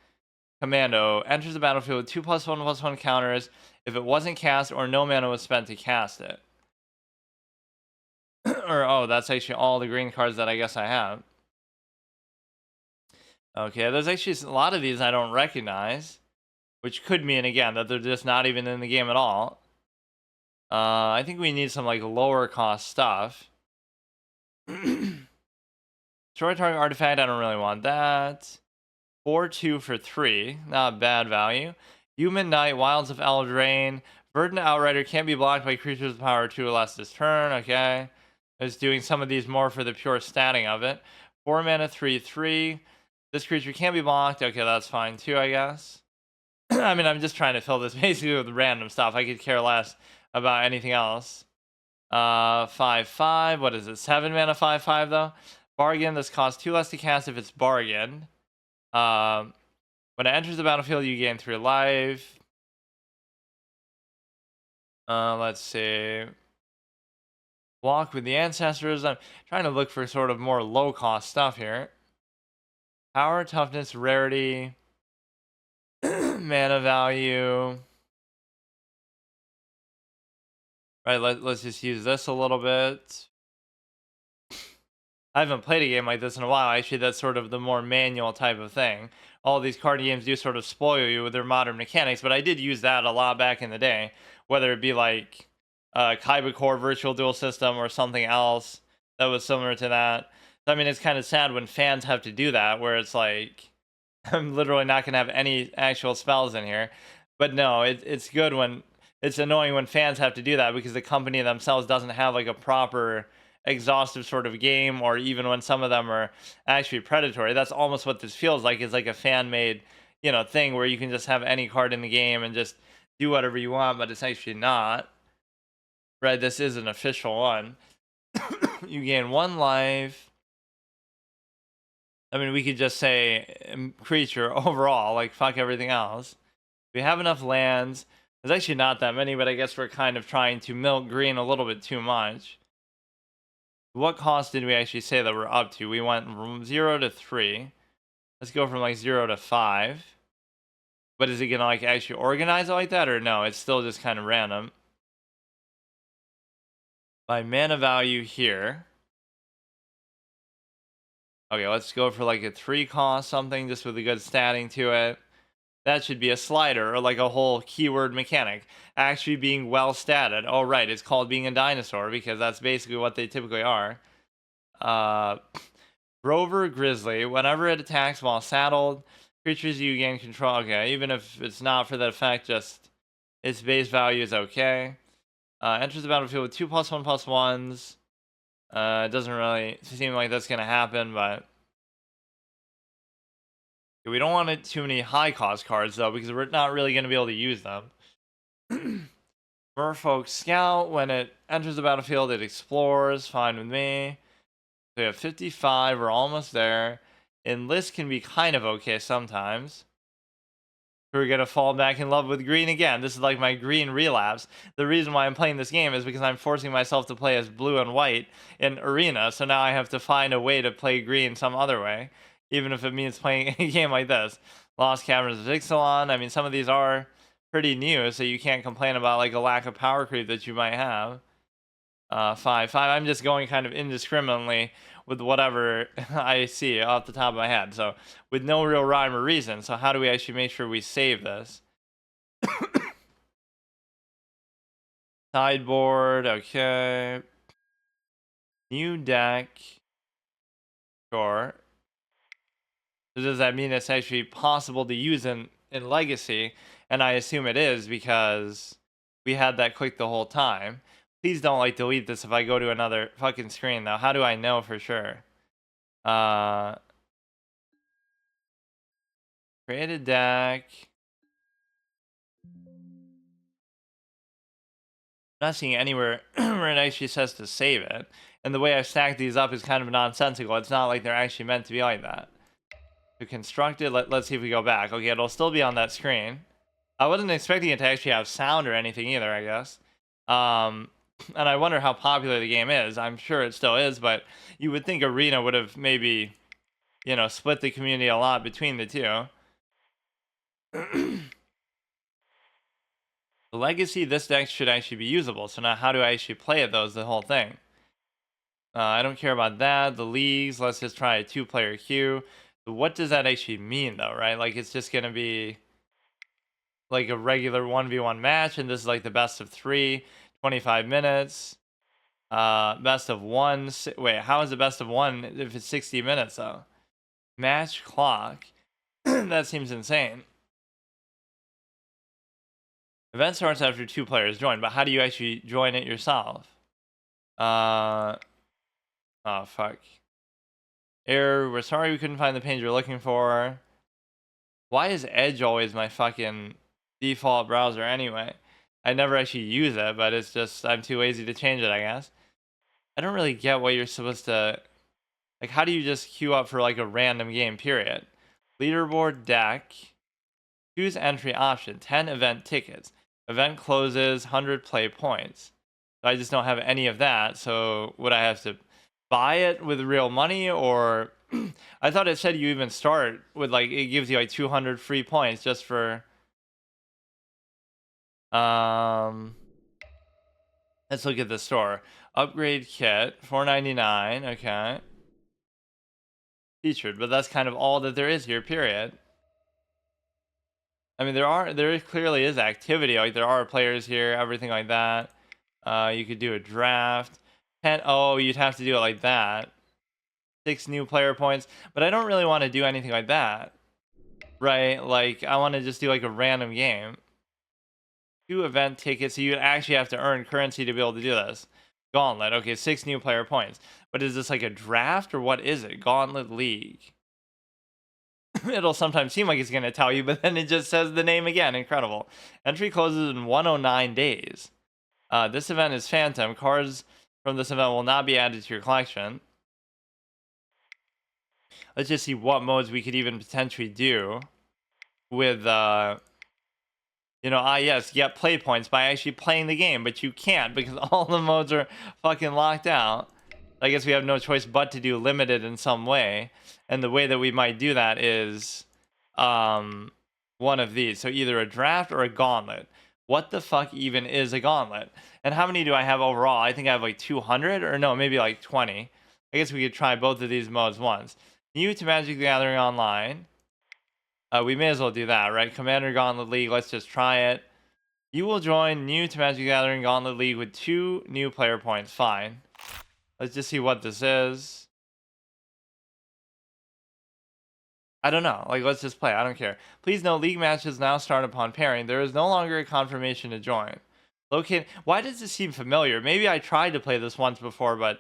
Commando enters the battlefield with 2+1+1 counters if it wasn't cast or no mana was spent to cast it. Or, oh, that's actually all the green cards that I guess I have. Okay, there's actually a lot of these I don't recognize, which could mean, again, that they're just not even in the game at all. I think we need some, like, lower cost stuff. Destroy target artifact, I don't really want that. 4/2 for 3, not bad value. Human Knight, Wilds of Eldraine, Verdant Outrider can't be blocked by creatures with power 2 or less this turn. Okay, it's doing some of these more for the pure statting of it. 4 mana, 3/3. This creature can't be blocked. Okay, that's fine too, I guess. I mean, I'm just trying to fill this basically with random stuff. I could care less about anything else. 5/5. What is it? 7 mana, 5/5 though. Bargain. This costs 2 less to cast if it's bargained. When it enters the battlefield, you gain 3 life. Let's see. Walk with the ancestors. I'm trying to look for sort of more low cost stuff here. Power, toughness, rarity, mana value. Right, let's just use this a little bit. I haven't played a game like this in a while. Actually, that's sort of the more manual type of thing. All these card games do sort of spoil you with their modern mechanics, but I did use that a lot back in the day, whether it be like Kaiba Core Virtual Duel System or something else that was similar to that. So, I mean, it's kind of sad when fans have to do that, where it's like, I'm literally not going to have any actual spells in here. But no, it's good when, it's annoying when fans have to do that because the company themselves doesn't have like a proper exhaustive sort of game, or even when some of them are actually predatory. That's almost what this feels like, is like a fan made thing where you can just have any card in the game and just do whatever you want, but it's actually not, right? This is an official one. You gain 1 life. I mean, we could just say creature overall, like fuck everything else. We have enough lands. There's actually not that many, but I guess we're kind of trying to milk green a little bit too much. What cost did we actually say that we're up to? We went from 0 to 3. Let's go from like 0 to 5. But is it gonna like actually organize it like that, or no? It's still just kind of random. By mana value here. Okay, let's go for like a 3 cost something just with a good statting to it. That should be a slider or like a whole keyword mechanic. Actually being well statted. Oh, right. It's called being a dinosaur because that's basically what they typically are. Rover Grizzly. Whenever it attacks while saddled, creatures you gain control. Okay, even if it's not for that effect, just its base value is okay. Enters the battlefield with 2+1/+1s. It doesn't really seem like that's going to happen, but we don't want it too many high cost cards though, because we're not really going to be able to use them. Merfolk Scout, when it enters the battlefield, it explores. Fine with me. We have 55. We're almost there. Enlist can be kind of okay sometimes. We're going to fall back in love with green again. This is like my green relapse. The reason why I'm playing this game is because I'm forcing myself to play as blue and white in Arena. So now I have to find a way to play green some other way, even if it means playing a game like this. Lost Caverns of Ixalan. I mean, some of these are pretty new, so you can't complain about like a lack of power creep that you might have. 5/5. I'm just going kind of indiscriminately with whatever I see off the top of my head. So with no real rhyme or reason. So how do we actually make sure we save this? Sideboard, okay. New deck. Sure. So does that mean it's actually possible to use in Legacy? And I assume it is because we had that clicked the whole time. Please don't like delete this if I go to another fucking screen though. How do I know for sure? Create a deck. Not seeing anywhere where it actually says to save it. And the way I stack these up is kind of nonsensical. It's not like they're actually meant to be like that. To construct it, let's see if we go back. Okay, it'll still be on that screen. I wasn't expecting it to actually have sound or anything either, I guess. And I wonder how popular the game is. I'm sure it still is, but you would think Arena would have maybe, you know, split the community a lot between the two. The Legacy, this deck should actually be usable. So now how do I actually play it though is the whole thing. I don't care about that. The leagues, let's just try a 2-player queue. What does that actually mean though, right? Like it's just going to be like a regular 1v1 match, and this is like the best of 3, 25 minutes. Best of 1. Wait, how is it best of 1 if it's 60 minutes though? Match clock. That seems insane. Event starts after 2 players join, but how do you actually join it yourself? Oh fuck. Error, we're sorry we couldn't find the page you're looking for. Why is Edge always my fucking default browser anyway? I never actually use it, but it's just I'm too lazy to change it, I guess. I don't really get what you're supposed to... Like, how do you just queue up for like a random game, period? Leaderboard deck. Choose entry option. 10 event tickets. Event closes, 100 play points. So I just don't have any of that, so would I have to buy it with real money, or... I thought it said you even start with like, it gives you like 200 free points just for... Let's look at the store. Upgrade kit, $4.99, okay. Featured, but that's kind of all that there is here, period. I mean, there clearly is activity, like there are players here, everything like that. You could do a draft. Oh, you'd have to do it like that. 6 new player points, but I don't really want to do anything like that, right? Like I want to just do like a random game. 2 event tickets, so you actually have to earn currency to be able to do this. Gauntlet, okay, 6 new player points, but is this like a draft or what is it? Gauntlet League. It'll sometimes seem like it's going to tell you, but then it just says the name again. Incredible. Entry closes in 109 days. This event is Phantom. Cards from this event will not be added to your collection. Let's just see what modes we could even potentially do with, you know, yes, get play points by actually playing the game, but you can't because all the modes are fucking locked out. I guess we have no choice but to do limited in some way. And the way that we might do that is one of these. So either a draft or a gauntlet. What the fuck even is a gauntlet? And how many do I have overall? I think I have like 200 or no, maybe like 20. I guess we could try both of these modes once. New to Magic the Gathering Online. We may as well do that, right? Commander Gauntlet League. Let's just try it. You will join new to Magic the Gathering Gauntlet League with 2 new player points. Fine. Let's just see what this is. I don't know. Like, let's just play. I don't care. Please note, league matches now start upon pairing. There is no longer a confirmation to join. Locate. Why does this seem familiar? Maybe I tried to play this once before, but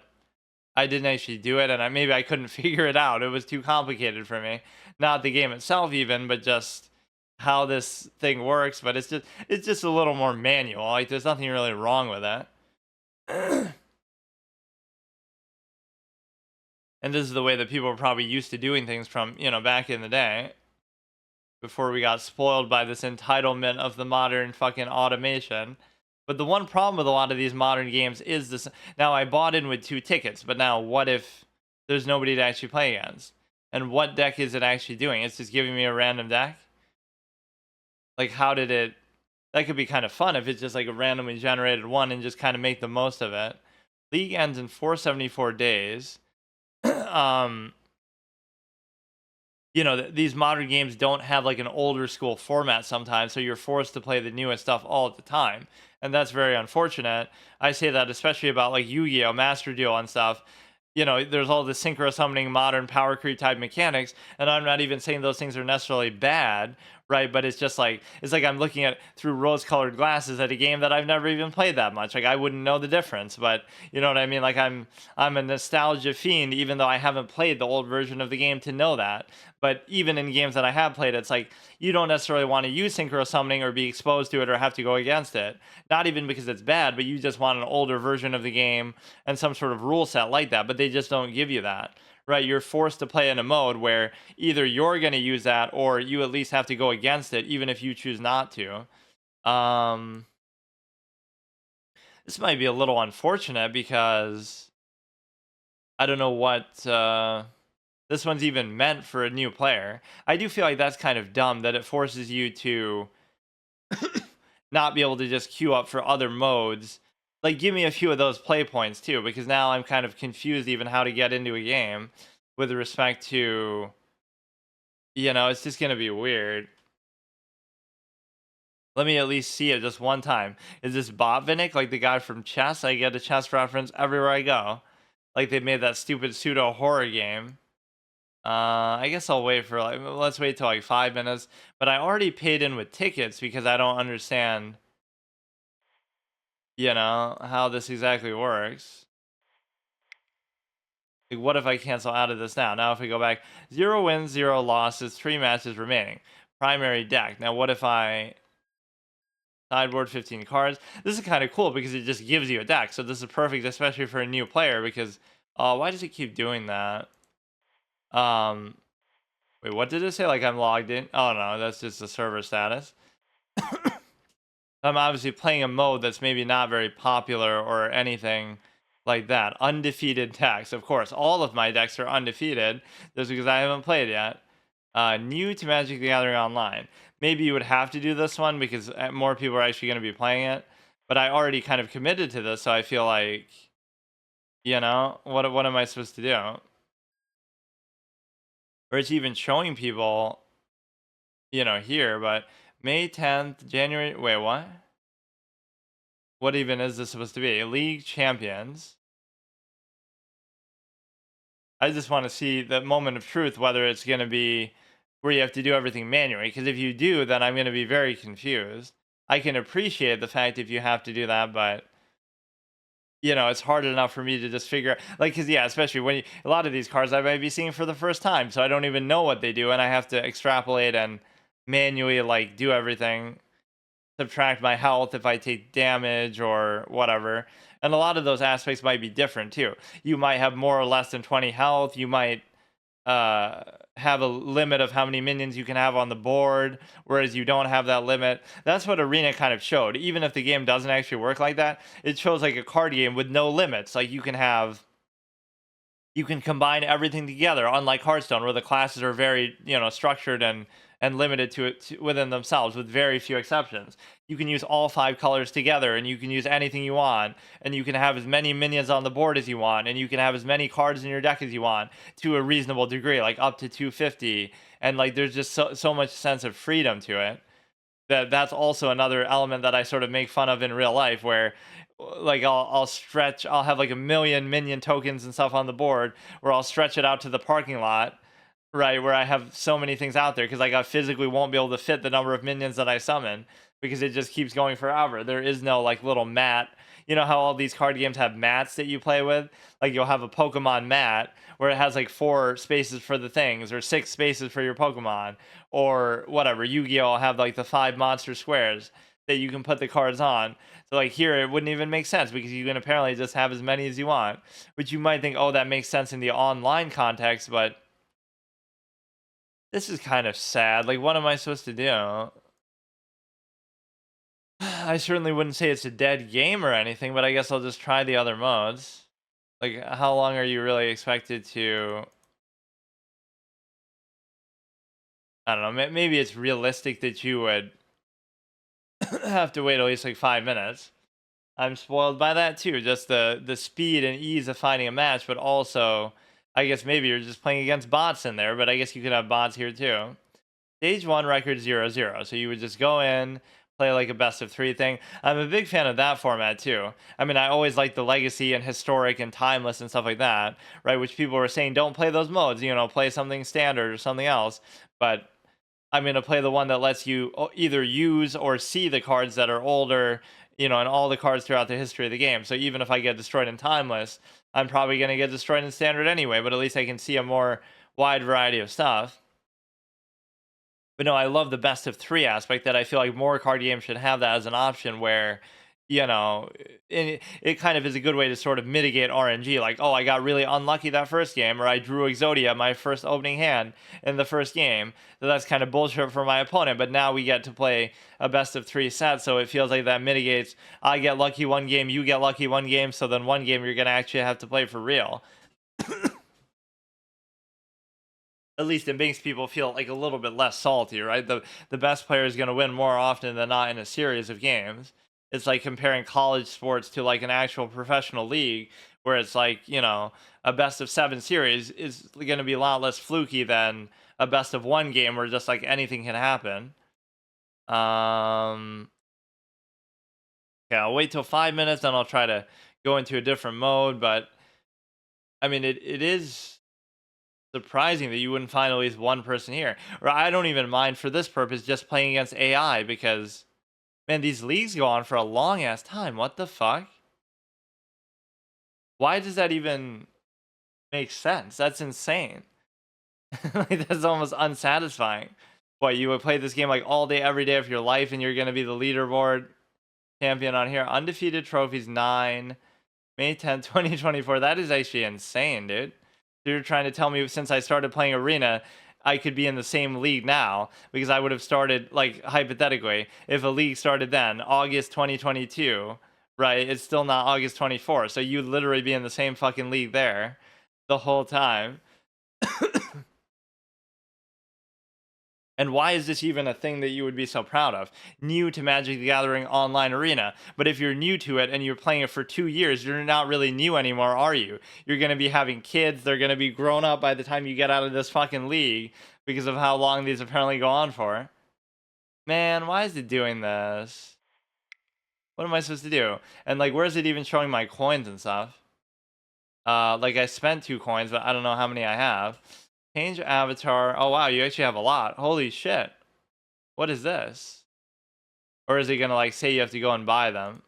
I didn't actually do it, and maybe I couldn't figure it out. It was too complicated for me. Not the game itself, even, but just how this thing works. But it's just a little more manual. Like, there's nothing really wrong with it. And this is the way that people were probably used to doing things from, back in the day. Before we got spoiled by this entitlement of the modern fucking automation. But the one problem with a lot of these modern games is this. Now, I bought in with 2 tickets, but now what if there's nobody to actually play against? And what deck is it actually doing? It's just giving me a random deck? Like, how did it... That could be kind of fun if it's just like a randomly generated one and just kind of make the most of it. League ends in 474 days. These modern games don't have like an older school format sometimes, so you're forced to play the newest stuff all at the time, and that's very unfortunate. I say that especially about like Yu-Gi-Oh, Master Duel and stuff. There's all the synchro summoning, modern power creep type mechanics, and I'm not even saying those things are necessarily bad, right? But it's like I'm looking at through rose-colored glasses at a game that I've never even played that much. Like, I wouldn't know the difference, but you know what I mean? Like, I'm a nostalgia fiend, even though I haven't played the old version of the game to know that. But even in games that I have played, it's like you don't necessarily want to use synchro summoning or be exposed to it or have to go against it. Not even because it's bad, but you just want an older version of the game and some sort of rule set like that. But they just don't give you that, right? You're forced to play in a mode where either you're going to use that or you at least have to go against it, even if you choose not to. This might be a little unfortunate because I don't know what... this one's even meant for a new player. I do feel like that's kind of dumb that it forces you to not be able to just queue up for other modes. Like, give me a few of those play points too, because now I'm kind of confused even how to get into a game with respect to, it's just going to be weird. Let me at least see it just one time. Is this Botvinnik, like the guy from Chess? I get a chess reference everywhere I go. Like they made that stupid pseudo horror game. I guess I'll wait for let's wait till like 5 minutes. But I already paid in with tickets because I don't understand, how this exactly works. Like, what if I cancel out of this now? Now if we go back, 0 wins, 0 losses, 3 matches remaining. Primary deck. Now what if I sideboard 15 cards? This is kind of cool because it just gives you a deck. So this is perfect, especially for a new player because why does it keep doing that? Wait, what did it say? Like I'm logged in? Oh no, that's just the server status. I'm obviously playing a mode that's maybe not very popular or anything like that. Undefeated decks, of course. All of my decks are undefeated. Just because I haven't played yet. New to Magic the Gathering Online. Maybe you would have to do this one because more people are actually going to be playing it. But I already kind of committed to this, so I feel like, what am I supposed to do? Or it's even showing people, here, but May 10th, January, wait, what? What even is this supposed to be? League Champions. I just want to see the moment of truth, whether it's going to be where you have to do everything manually. Because if you do, then I'm going to be very confused. I can appreciate the fact if you have to do that, but it's hard enough for me to just figure like, because especially when a lot of these cards I might be seeing for the first time, so I don't even know what they do, and I have to extrapolate and manually like do everything, subtract my health if I take damage or whatever. And a lot of those aspects might be different too. You might have more or less than 20 health. You might have a limit of how many minions you can have on the board, whereas you don't have that limit. That's what Arena kind of showed. Even if the game doesn't actually work like that, it shows like a card game with no limits. Like you can combine everything together, unlike Hearthstone, where the classes are very, structured and and limited to it within themselves, with very few exceptions. You can use all 5 colors together, and you can use anything you want, and you can have as many minions on the board as you want, and you can have as many cards in your deck as you want to a reasonable degree, like up to 250. And like there's just so much sense of freedom to it, that's also another element that I sort of make fun of in real life, where like I'll have like a million minion tokens and stuff on the board, where I'll stretch it out to the parking lot, right, where I have so many things out there because like I physically won't be able to fit the number of minions that I summon, because it just keeps going forever. There is no like little mat. You know how all these card games have mats that you play with? Like you'll have a Pokemon mat where it has like 4 spaces for the things, or 6 spaces for your Pokemon, or whatever. Yu-Gi-Oh! Have like the 5 monster squares that you can put the cards on. So like here, it wouldn't even make sense because you can apparently just have as many as you want, which you might think, oh, that makes sense in the online context, but this is kind of sad. Like, what am I supposed to do? I certainly wouldn't say it's a dead game or anything, but I guess I'll just try the other modes. Like, how long are you really expected to... I don't know, maybe it's realistic that you would have to wait at least like 5 minutes. I'm spoiled by that too, just the speed and ease of finding a match, but also, I guess maybe you're just playing against bots in there, but I guess you could have bots here too. Stage 1 record 0-0, so you would just go in, play like a best of 3 thing. I'm a big fan of that format too. I mean, I always like the legacy and historic and timeless and stuff like that, right? Which people were saying, don't play those modes, you know, play something standard or something else. But I'm going to play the one that lets you either use or see the cards that are older, you know, and all the cards throughout the history of the game. So even if I get destroyed in timeless, I'm probably going to get destroyed in standard anyway, but at least I can see a more wide variety of stuff. But no, I love the best of 3 aspect, that I feel like more card games should have that as an option, where, you know, it kind of is a good way to sort of mitigate RNG. Like, oh, I got really unlucky that first game, or I drew Exodia my first opening hand in the first game. So that's kind of bullshit for my opponent. But now we get to play a best of 3 set, so it feels like that mitigates. I get lucky one game, you get lucky one game, so then one game you're going to actually have to play for real. At least it makes people feel like a little bit less salty, right? The best player is going to win more often than not in a series of games. It's like comparing college sports to like an actual professional league, where it's like, you know, a best of 7 series is going to be a lot less fluky than a best of 1 game where just like anything can happen. Yeah, I'll wait till 5 minutes, then I'll try to go into a different mode. But I mean, it is surprising that you wouldn't find at least one person here. Or I don't even mind for this purpose just playing against AI, because man, these leagues go on for a long ass time. What the fuck? Why does that even make sense? That's insane. Like, that's almost unsatisfying. What, you would play this game like all day, every day of your life, and you're gonna be the leaderboard champion on here? Undefeated trophies 9, May 10th, 2024. That is actually insane, dude. You're trying to tell me since I started playing Arena, I could be in the same league now, because I would have started, like, hypothetically, if a league started then, August 2022, right? It's still not August 24. So you'd literally be in the same fucking league there the whole time. And why is this even a thing that you would be so proud of? New to Magic the Gathering Online Arena. But if you're new to it and you're playing it for 2 years, you're not really new anymore, are you? You're going to be having kids. They're going to be grown up by the time you get out of this fucking league, because of how long these apparently go on for. Man, why is it doing this? What am I supposed to do? And like, where's it even showing my coins and stuff? Like, I spent 2 coins, but I don't know how many I have. Change avatar. Oh wow, you actually have a lot. Holy shit. What is this? Or is it gonna like say you have to go and buy them?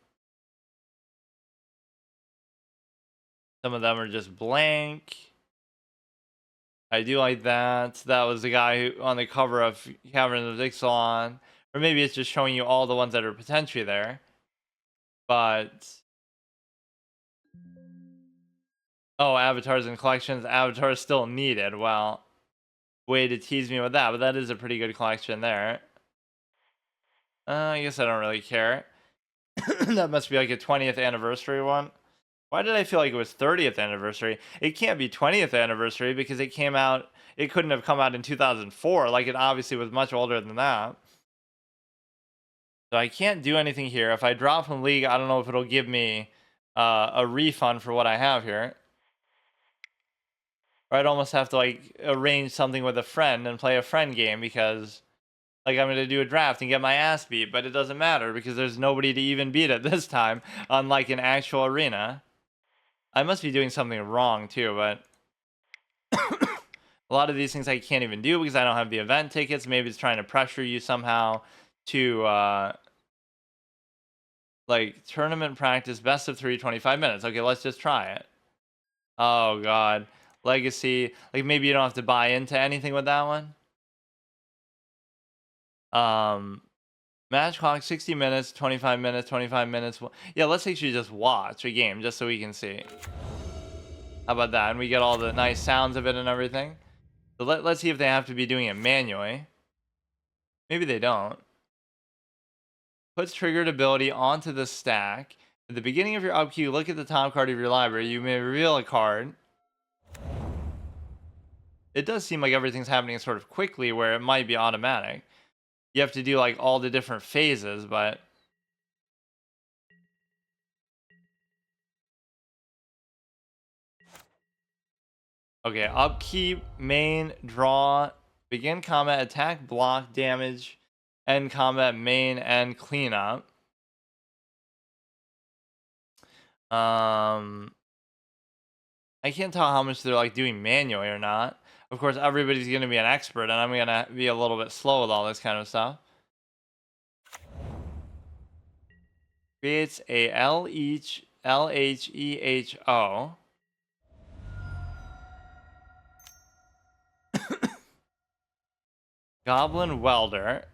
Some of them are just blank. I do like that. That was the guy who on the cover of Caverns of Ixalan. Or maybe it's just showing you all the ones that are potentially there. But oh, avatars and collections. Avatars still needed. Well, way to tease me with that, but that is a pretty good collection there. I guess I don't really care. That must be like a 20th anniversary one. Why did I feel like it was 30th anniversary? It can't be 20th anniversary because it came out it couldn't have come out in 2004. Like, it obviously was much older than that. So I can't do anything here. If I drop from League, I don't know if it'll give me a refund for what I have here. Or I'd almost have to, like, arrange something with a friend and play a friend game because, like, I'm going to do a draft and get my ass beat. But it doesn't matter because there's nobody to even beat at this time, unlike an actual arena. I must be doing something wrong, too, but a lot of these things I can't even do because I don't have the event tickets. Maybe it's trying to pressure you somehow to, like, tournament practice, best of 3, 25 minutes. Okay, let's just try it. Oh, God. Legacy. Like, maybe you don't have to buy into anything with that one. Match clock, 60 minutes, 25 minutes, 25 minutes. Yeah, let's actually just watch a game just so we can see. How about that? And we get all the nice sounds of it and everything. So let's see if they have to be doing it manually. Maybe they don't. Puts triggered ability onto the stack. At the beginning of your upkeep, look at the top card of your library. You may reveal a card. It does seem like everything's happening sort of quickly where it might be automatic. You have to do, like, all the different phases, but... Okay, upkeep, main, draw, begin combat, attack, block, damage, end combat, main, and cleanup. I can't tell how much they're, like, doing manually or not. Of course, everybody's going to be an expert, and I'm going to be a little bit slow with all this kind of stuff. Creates a LHEHO. Goblin Welder.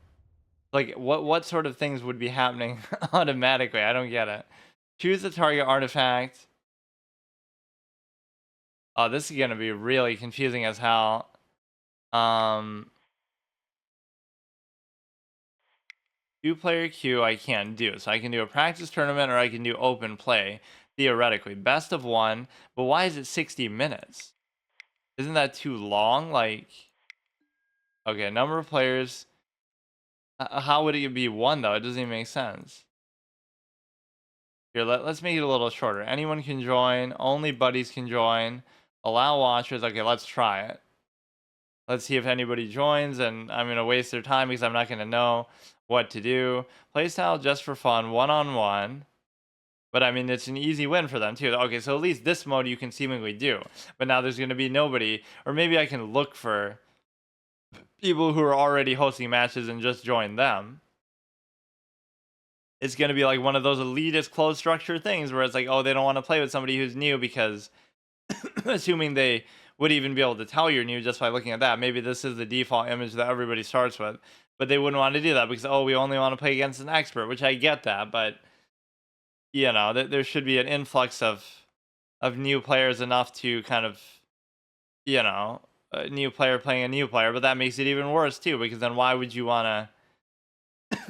Like, what sort of things would be happening automatically? I don't get it. Choose the target artifact. Oh, this is going to be really confusing as hell. Two-player queue I can't do. So I can do a practice tournament or I can do open play, theoretically. Best of one. But why is it 60 minutes? Isn't that too long? Like, okay, number of players. How would it be one, though? It doesn't even make sense. Here, let's make it a little shorter. Anyone can join. Only buddies can join. Allow watchers. Okay, let's try it. Let's see if anybody joins, and I'm going to waste their time because I'm not going to know what to do. Playstyle just for fun, one-on-one. But, I mean, it's an easy win for them, too. Okay, so at least this mode you can seemingly do. But now there's going to be nobody. Or maybe I can look for people who are already hosting matches and just join them. It's going to be like one of those elitist closed structure things where it's like, oh, they don't want to play with somebody who's new because assuming they would even be able to tell you're new just by looking at that. Maybe this is the default image that everybody starts with, but they wouldn't want to do that because, oh, we only want to play against an expert, which I get that, but you know, there should be an influx of new players enough to kind of, you know, a new player playing a new player, but that makes it even worse too, because then why would you want to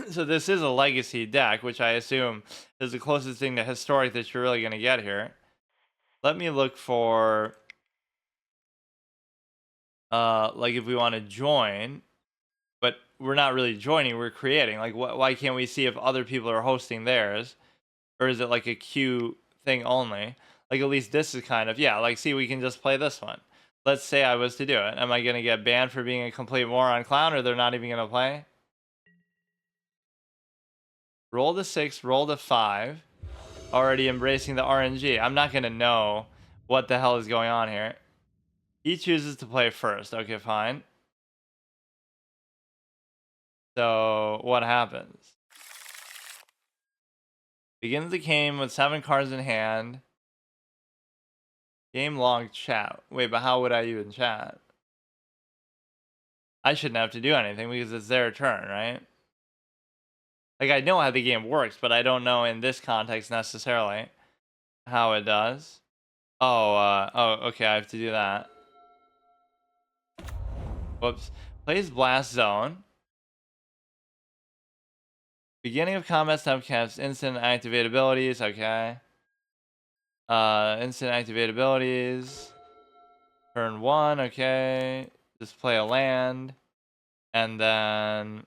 so this is a legacy deck, which I assume is the closest thing to historic that you're really going to get here. Let me look for, like if we want to join, but we're not really joining, we're creating. Like, why can't we see if other people are hosting theirs? Or is it like a queue thing only? Like, at least this is kind of, yeah, like, see, we can just play this one. Let's say I was to do it. Am I going to get banned for being a complete moron clown, or they're not even going to play? Roll the 6, roll the 5. Already embracing the RNG. I'm not going to know what the hell is going on here. He chooses to play first. Okay, fine. So, what happens? Begins the game with 7 cards in hand. Game log chat. Wait, but how would I even chat? I shouldn't have to do anything because it's their turn, right? Like, I know how the game works, but I don't know in this context necessarily how it does. Oh, okay, I have to do that. Whoops. Plays Blast Zone. Beginning of combat subcaps, instant activate abilities, okay. Instant activate abilities. Turn 1, okay. Display a land, and then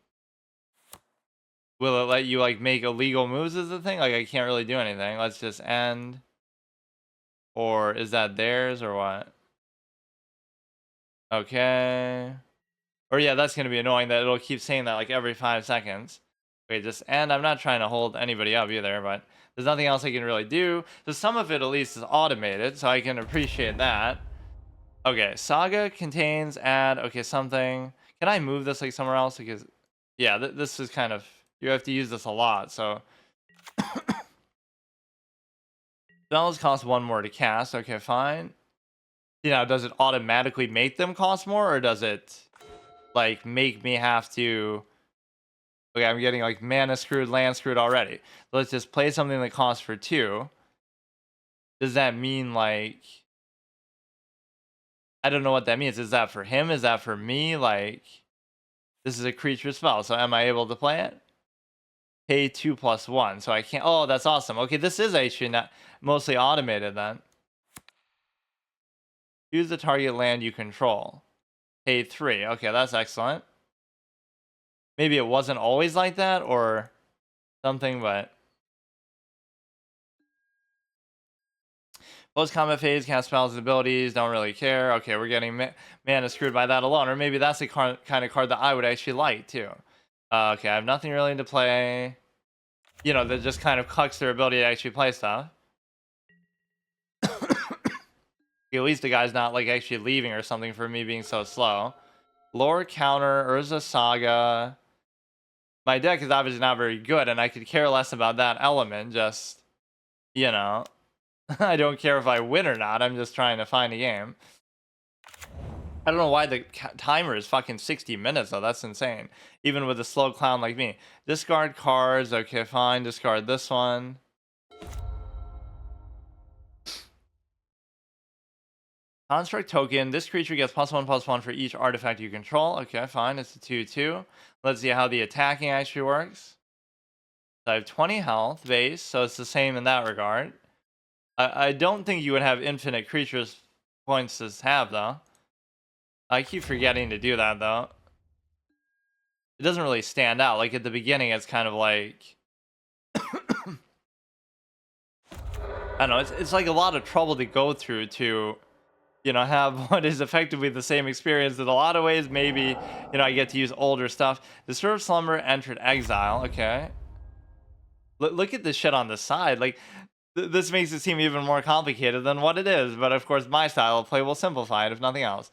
will it let you like make illegal moves as the thing? Like I can't really do anything. Let's just end. Or is that theirs or what? Okay. Or yeah, that's gonna be annoying that it'll keep saying that like every 5 seconds. Okay, just end. I'm not trying to hold anybody up either, but there's nothing else I can really do. So some of it at least is automated, so I can appreciate that. Okay, Saga contains add, okay, something. Can I move this like somewhere else? Because, yeah, this is kind of, you have to use this a lot, so. Spells cost 1 more to cast, okay, fine. You know, does it automatically make them cost more, or does it, like, make me have to. Okay, I'm getting, like, mana screwed, land screwed already. So let's just play something that costs for 2. Does that mean, like. I don't know what that means. Is that for him? Is that for me? Like. This is a creature spell, so am I able to play it? Pay 2+1, so I can't. Oh, that's awesome. Okay, this is actually not mostly automated then. Use the target land you control. Pay 3. Okay, that's excellent. Maybe it wasn't always like that or something, but. Post combat phase, cast spells and abilities, don't really care. Okay, we're getting mana screwed by that alone. Or maybe that's the kind of card that I would actually like too. Okay, I have nothing really to play. You know, that just kind of cucks their ability to actually play stuff. At least the guy's not like actually leaving or something for me being so slow. Lore counter, Urza Saga. My deck is obviously not very good, and I could care less about that element. Just, you know, I don't care if I win or not. I'm just trying to find a game. I don't know why the timer is fucking 60 minutes, though. That's insane. Even with a slow clown like me. Discard cards. Okay, fine. Discard this one. Construct token. This creature gets +1/+1 for each artifact you control. Okay, fine. It's a 2/2. Let's see how the attacking actually works. So I have 20 health base, so it's the same in that regard. I don't think you would have infinite creatures points to have, though. I keep forgetting to do that, though. It doesn't really stand out. Like, at the beginning, it's kind of like. I don't know. It's like a lot of trouble to go through to, you know, have what is effectively the same experience in a lot of ways. Maybe, you know, I get to use older stuff. Disturbed Slumber entered exile. Okay. Look at this shit on the side. Like, this makes it seem even more complicated than what it is. But of course, my style of play will simplify it, if nothing else.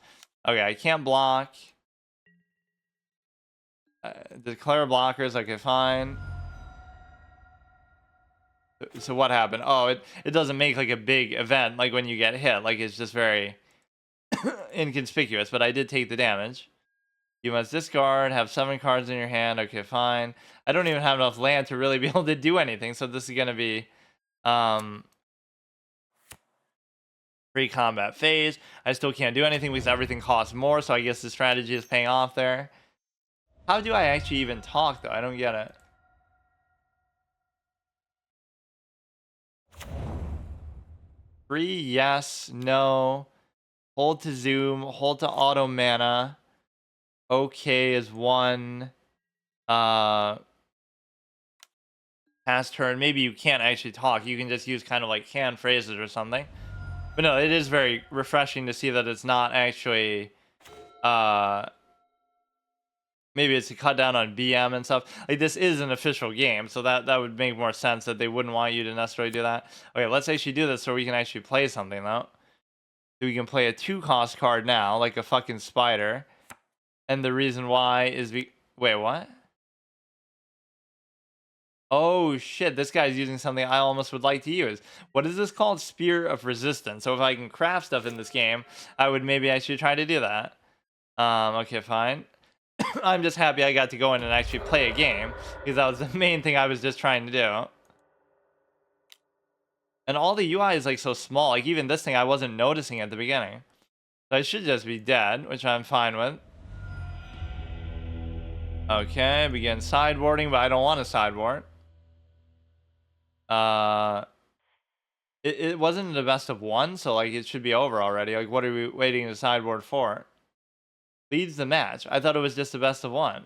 Okay, I can't block. Declare blockers. Okay, fine. So what happened? Oh, it doesn't make like a big event like when you get hit. Like it's just very inconspicuous. But I did take the damage. You must discard, have 7 cards in your hand. Okay, fine. I don't even have enough land to really be able to do anything. So this is gonna be pre-combat phase. I still can't do anything because everything costs more. So I guess the strategy is paying off there. How do I actually even talk though? I don't get it. Free, yes, no. Hold to zoom, hold to auto mana. Okay is 1. Past turn. Maybe you can't actually talk. You can just use kind of like canned phrases or something. But no, it is very refreshing to see that it's not actually maybe it's a cut down on BM and stuff. Like this is an official game, so that would make more sense that they wouldn't want you to necessarily do that. Okay, let's actually do this so we can actually play something though. So we can play a 2-cost card now, like a fucking spider. And the reason why is wait, what? Oh shit, this guy's using something I almost would like to use. What is this called? Spear of Resistance. So if I can craft stuff in this game, I would maybe actually try to do that. Okay, fine. I'm just happy I got to go in and actually play a game, because that was the main thing I was just trying to do. And all the UI is like so small, like even this thing I wasn't noticing at the beginning. So I should just be dead, which I'm fine with. Okay, begin sideboarding, but I don't want to sideboard. It wasn't the best of 1, so like it should be over already. Like what are we waiting to sideboard for? Leads the match. I thought it was just the best of one.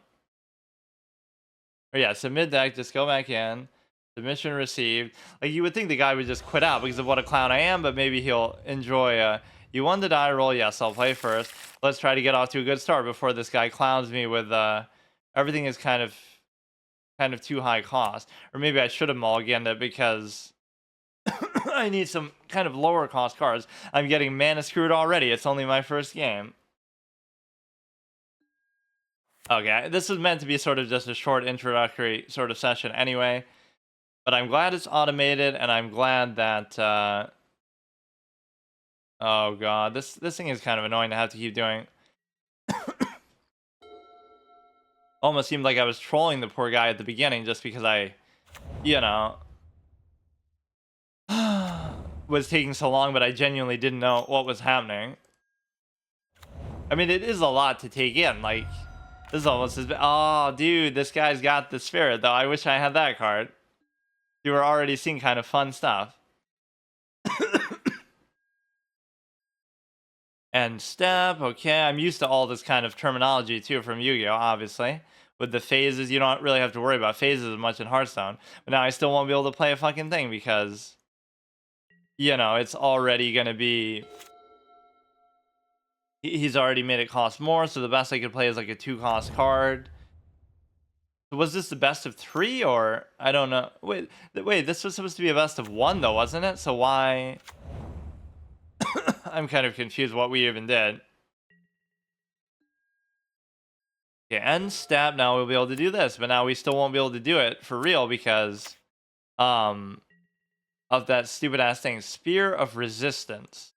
Or yeah, submit deck, just go back in. Submission received. Like, you would think the guy would just quit out because of what a clown I am, but maybe he'll enjoy. You won the die roll. Yes, I'll play first. Let's try to get off to a good start before this guy clowns me with everything is kind of too high cost. Or maybe I should have mulliganed it because I need some kind of lower cost cards. I'm getting mana screwed already. It's only my first game. Okay, this is meant to be sort of just a short introductory sort of session anyway. But I'm glad it's automated, and I'm glad that... oh god, this thing is kind of annoying to have to keep doing. Almost seemed like I was trolling the poor guy at the beginning just because I, you know, was taking so long, but I genuinely didn't know what was happening. I mean, it is a lot to take in. Like, this is almost as... oh, dude, this guy's got the spirit, though. I wish I had that card. You were already seeing kind of fun stuff. And step, okay. I'm used to all this kind of terminology, too, from Yu-Gi-Oh!, obviously. With the phases, you don't really have to worry about phases as much in Hearthstone. But now I still won't be able to play a fucking thing because... you know, it's already going to be... he's already made it cost more, so the best I could play is like a 2-cost card. Was this the best of 3, or... I don't know. Wait, this was supposed to be a best of 1, though, wasn't it? So why... I'm kind of confused what we even did. Okay, end step. Now we'll be able to do this, but now we still won't be able to do it for real because... of that stupid-ass thing. Spear of Resistance.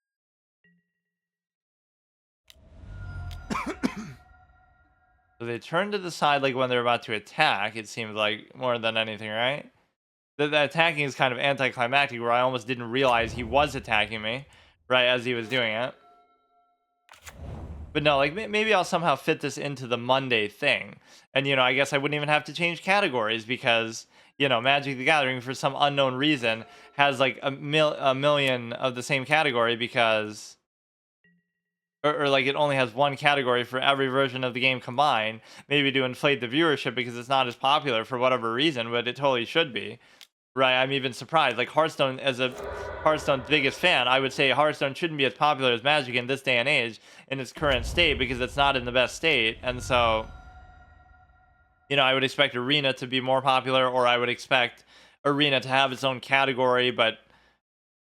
So they turn to the side like when they're about to attack, it seems like, more than anything, right? The attacking is kind of anticlimactic, where I almost didn't realize he was attacking me, right, as he was doing it. But no, like, maybe I'll somehow fit this into the Monday thing. And, you know, I guess I wouldn't even have to change categories because, you know, Magic the Gathering, for some unknown reason, has, like, a million of the same category because... or like it only has one category for every version of the game combined, maybe to inflate the viewership because it's not as popular for whatever reason, but it totally should be, right? I'm even surprised. Like, Hearthstone, as a Hearthstone's biggest fan, I would say Hearthstone shouldn't be as popular as Magic in this day and age in its current state because it's not in the best state. And so, you know, I would expect Arena to be more popular, or I would expect Arena to have its own category, but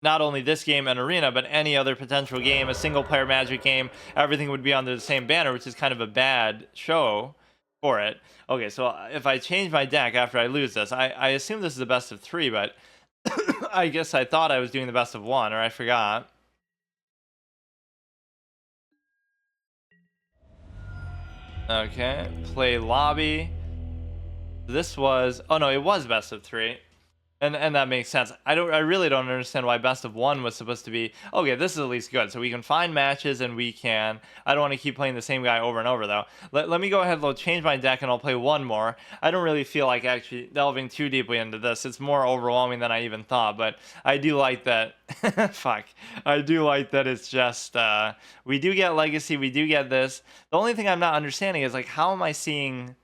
not only this game and Arena, but any other potential game, a single-player Magic game, everything would be under the same banner, which is kind of a bad show for it. Okay, so if I change my deck after I lose this, I assume this is the best of 3, but I guess I thought I was doing the best of 1, or I forgot. Okay, play lobby. This was... oh no, it was best of 3. And that makes sense. I really don't understand why best of 1 was supposed to be... okay, this is at least good. So we can find matches and we can... I don't want to keep playing the same guy over and over, though. Let me go ahead and change my deck and I'll play one more. I don't really feel like actually delving too deeply into this. It's more overwhelming than I even thought, but I do like that... fuck. I do like that it's just... we do get Legacy, we do get this. The only thing I'm not understanding is, like, how am I seeing...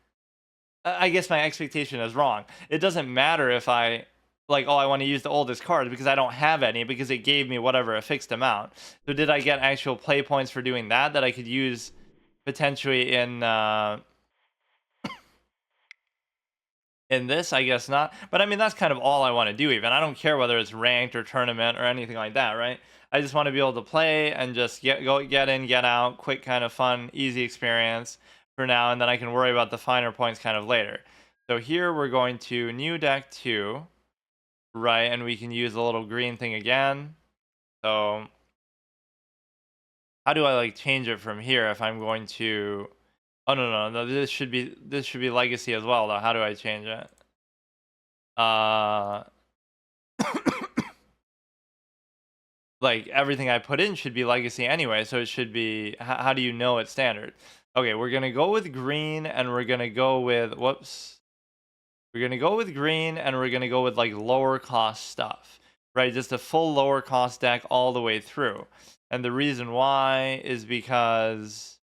I guess my expectation is wrong. It doesn't matter if I... like, oh, I want to use the oldest cards because I don't have any, because it gave me whatever, a fixed amount. So did I get actual play points for doing that I could use potentially in this? I guess not. But I mean, that's kind of all I want to do even. I don't care whether it's ranked or tournament or anything like that, right? I just want to be able to play and just get in, get out, quick kind of fun, easy experience for now, and then I can worry about the finer points kind of later. So here we're going to new deck 2. Right, and we can use the little green thing again. So how do I, like, change it from here if I'm going to... oh no, this should be Legacy as well, though. How do I change it? Like, everything I put in should be Legacy anyway, so it should be... how do you know it's standard? Okay, we're gonna go with green, and we're gonna go with... whoops. We're going to go with green, and we're going to go with, like, lower cost stuff, right? Just a full lower cost deck all the way through. And the reason why is because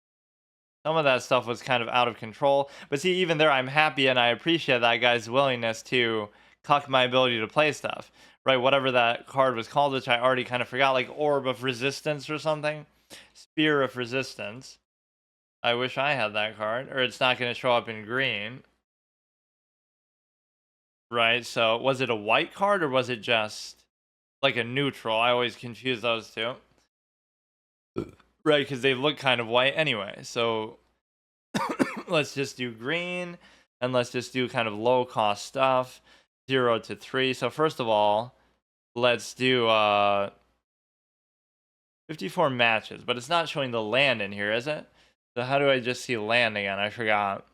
Some of that stuff was kind of out of control. But see, even there, I'm happy and I appreciate that guy's willingness to cuck my ability to play stuff. Right, whatever that card was called, which I already kind of forgot, like Orb of Resistance or something. Spear of Resistance. I wish I had that card, or it's not going to show up in green. Right, so was it a white card or was it just like a neutral? I always confuse those two. Right, because they look kind of white anyway. So let's just do green and let's just do kind of low cost stuff. 0 to 3. So first of all, let's do 54 matches, but it's not showing the land in here, is it? So how do I just see land again? I forgot.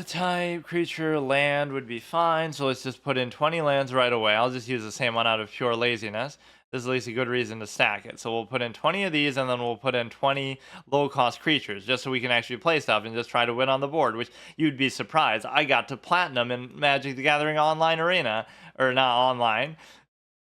Type, creature, land would be fine. So let's just put in 20 lands right away. I'll just use the same one out of pure laziness. There's at least a good reason to stack it. So we'll put in 20 of these and then we'll put in 20 low-cost creatures just so we can actually play stuff and just try to win on the board, which you'd be surprised. I got to Platinum in Magic the Gathering Online Arena, or not online,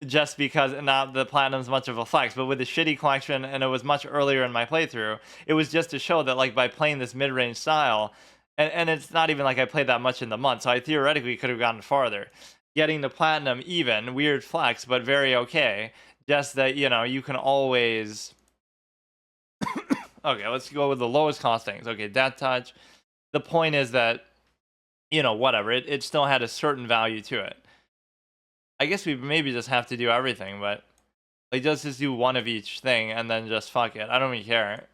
just because not the Platinum's much of a flex, but with the shitty collection and it was much earlier in my playthrough, it was just to show that like by playing this mid-range style, and it's not even like I played that much in the month, so I theoretically could have gotten farther. Getting the Platinum even, weird flex, but very okay. Just that, you know, you can always... Okay, let's go with the lowest cost things. Okay, Death Touch. The point is that, you know, whatever. It still had a certain value to it. I guess we maybe just have to do everything, but... Like, just do one of each thing, and then just fuck it. I don't even care.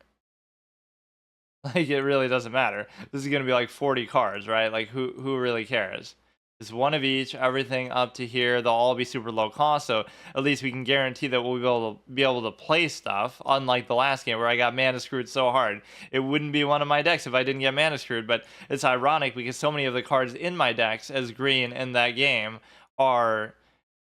Like, it really doesn't matter. This is gonna be like 40 cards, right? Like, who really cares? Just one of each, everything up to here. They'll all be super low cost, so at least we can guarantee that we'll be able to play stuff, unlike the last game where I got mana screwed so hard. It wouldn't be one of my decks if I didn't get mana screwed, but it's ironic because so many of the cards in my decks as green in that game are,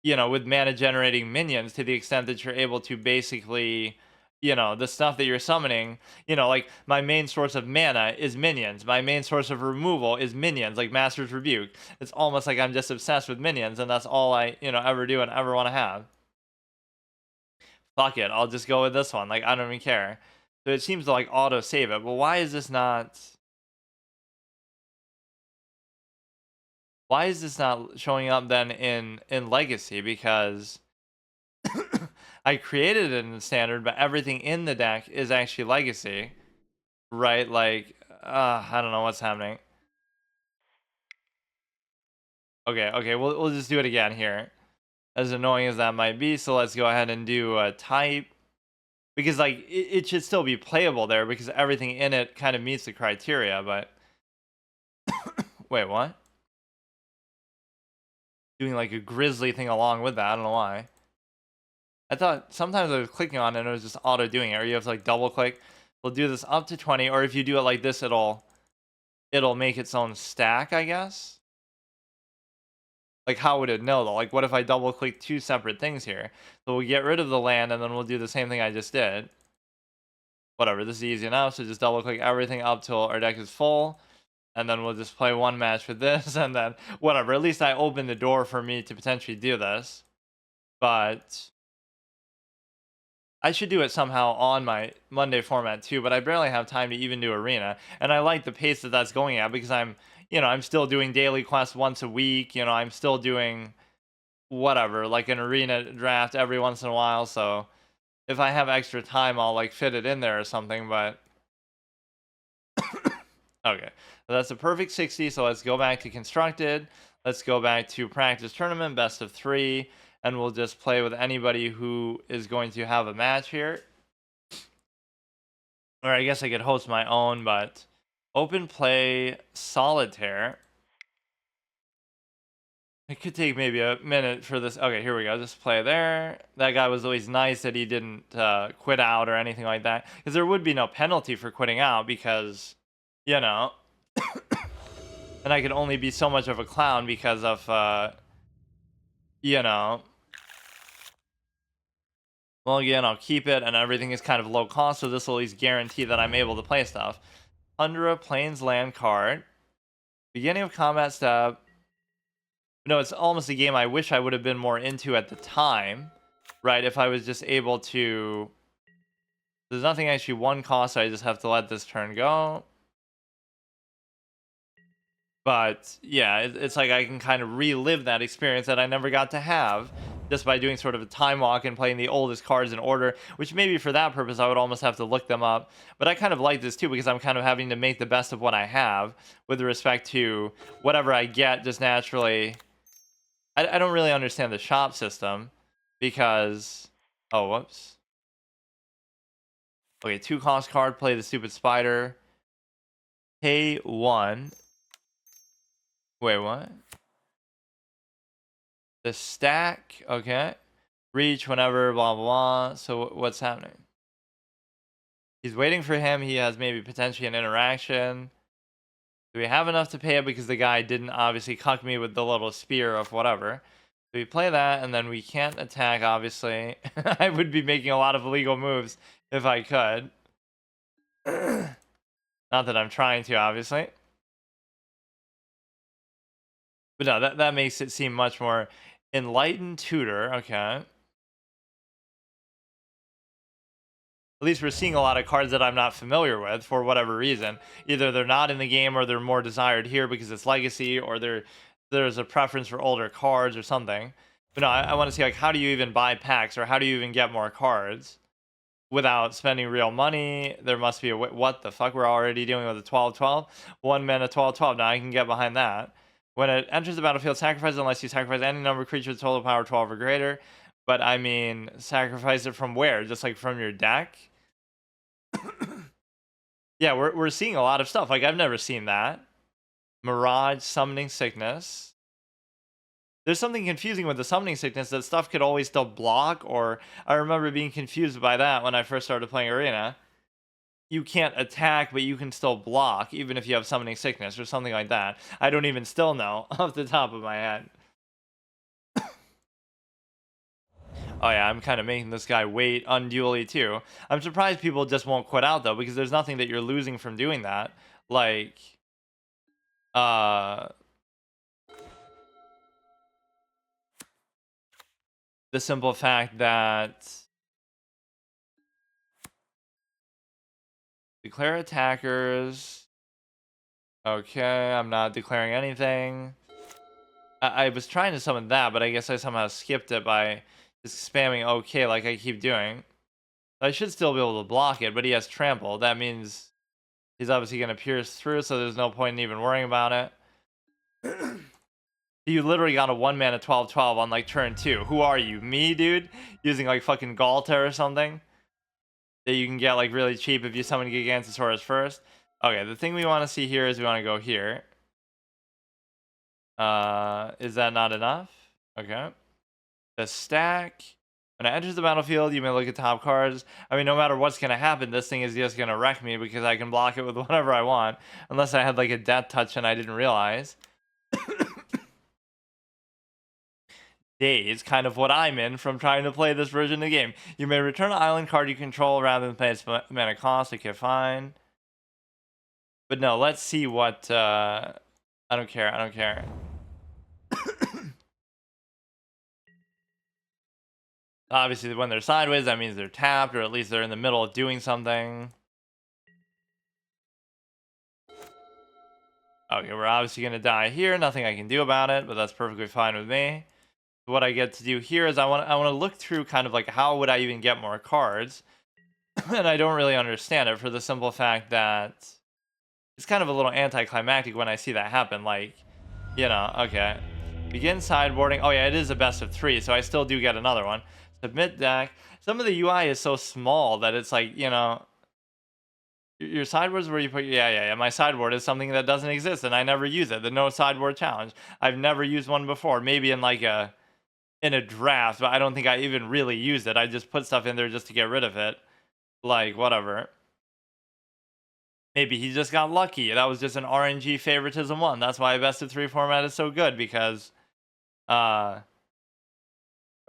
you know, with mana generating minions to the extent that you're able to basically... You know, the stuff that you're summoning, you know, like my main source of mana is minions. My main source of removal is minions, like Master's Rebuke. It's almost like I'm just obsessed with minions, and that's all I, you know, ever do and ever want to have. Fuck it, I'll just go with this one. Like, I don't even care. So it seems to, like, auto-save it. But why is this not... Why is this not showing up, then, in Legacy? Because... I created it in Standard, but everything in the deck is actually Legacy. Right? Like, I don't know what's happening. Okay, we'll just do it again here. As annoying as that might be, so let's go ahead and do a type. Because, like, it should still be playable there, because everything in it kind of meets the criteria, but... Wait, what? Doing, like, a grizzly thing along with that, I don't know why. I thought sometimes I was clicking on it and it was just auto doing it, or you have to like double click. We'll do this up to 20, or if you do it like this, it'll make its own stack, I guess. Like, how would it know though? Like, what if I double click two separate things here? So we'll get rid of the land and then we'll do the same thing I just did. Whatever, this is easy enough, so just double click everything up till our deck is full. And then we'll just play one match with this, and then whatever. At least I opened the door for me to potentially do this. But... I should do it somehow on my Monday format too, but I barely have time to even do Arena. And I like the pace that that's going at because I'm, you know, I'm still doing daily quests once a week. You know, I'm still doing whatever, like an Arena draft every once in a while. So if I have extra time, I'll like fit it in there or something, but... Okay, so that's a perfect 60. So let's go back to Constructed. Let's go back to Practice Tournament, best of 3. And we'll just play with anybody who is going to have a match here. Or I guess I could host my own, but... Open play Solitaire. It could take maybe a minute for this. Okay, here we go. Just play there. That guy was always nice that he didn't quit out or anything like that. Because there would be no penalty for quitting out because, you know... and I could only be so much of a clown because of, you know... Well, again, I'll keep it, and everything is kind of low cost, so this will at least guarantee that I'm able to play stuff. Tundra, Plains Land card. Beginning of combat step. No, it's almost a game I wish I would have been more into at the time. Right, if I was just able to... There's nothing actually one cost, so I just have to let this turn go. But yeah, it's like I can kind of relive that experience that I never got to have just by doing sort of a time walk and playing the oldest cards in order, which maybe for that purpose I would almost have to look them up. But I kind of like this too because I'm kind of having to make the best of what I have with respect to whatever I get just naturally. I don't really understand the shop system because, oh, whoops. Okay, 2 cost card, play the stupid spider. Pay 1. Wait, what? The stack, okay. Reach whenever, blah, blah, blah. So what's happening? He's waiting for him. He has maybe potentially an interaction. Do we have enough to pay it? Because the guy didn't obviously cuck me with the little spear of whatever. So we play that, and then we can't attack, obviously. I would be making a lot of illegal moves if I could. Not that I'm trying to, obviously. But no, that makes it seem much more enlightened tutor. Okay. At least we're seeing a lot of cards that I'm not familiar with for whatever reason. Either they're not in the game or they're more desired here because it's legacy, or there's a preference for older cards or something. But no, I want to see like how do you even buy packs or how do you even get more cards without spending real money? There must be a way. What the fuck? We're already dealing with a 12/12. 1 mana 12/12. Now I can get behind that. When it enters the battlefield, sacrifice it unless you sacrifice any number of creatures with total power 12 or greater. But I mean, sacrifice it from where? Just like from your deck? Yeah, we're seeing a lot of stuff. Like I've never seen that. Mirage, summoning sickness. There's something confusing with the summoning sickness that stuff could always still block, or I remember being confused by that when I first started playing Arena. You can't attack, but you can still block, even if you have summoning sickness or something like that. I don't even still know off the top of my head. Oh yeah, I'm kind of making this guy wait unduly too. I'm surprised people just won't quit out though, because there's nothing that you're losing from doing that. Like, uh, the simple fact that declare attackers. Okay, I'm not declaring anything. I was trying to summon that, but I guess I somehow skipped it by just spamming OK like I keep doing. I should still be able to block it, but he has trample. That means he's obviously going to pierce through, so there's no point in even worrying about it. You literally got a 1 mana 12/12 on like turn 2. Who are you? Me, dude? Using like fucking Galta or something? That you can get like really cheap if you summon Gigantosaurus first. Okay, the thing we want to see here is we want to go here. Is that not enough? Okay. The stack. When it enters the battlefield, you may look at top cards. I mean, no matter what's going to happen, this thing is just going to wreck me because I can block it with whatever I want. Unless I had like a death touch and I didn't realize. Days, kind of what I'm in from trying to play this version of the game. You may return an island card you control rather than pay its mana cost. Okay, fine. But no, let's see what... I don't care. I don't care. Obviously, when they're sideways, that means they're tapped, or at least they're in the middle of doing something. Okay, we're obviously going to die here. Nothing I can do about it, but that's perfectly fine with me. What I get to do here is I want to look through kind of like how would I even get more cards. And I don't really understand it for the simple fact that it's kind of a little anticlimactic when I see that happen. Like, you know, okay. Begin sideboarding. Oh yeah, it is a best of 3, so I still do get another one. Submit deck. Some of the UI is so small that it's like, you know, your sideboard is where you put, yeah. My sideboard is something that doesn't exist, and I never use it. The no sideboard challenge. I've never used one before. Maybe in like in a draft, but I don't think I even really used it. I just put stuff in there just to get rid of it. Like, whatever. Maybe he just got lucky. That was just an RNG favoritism one. That's why best of 3 format is so good, because or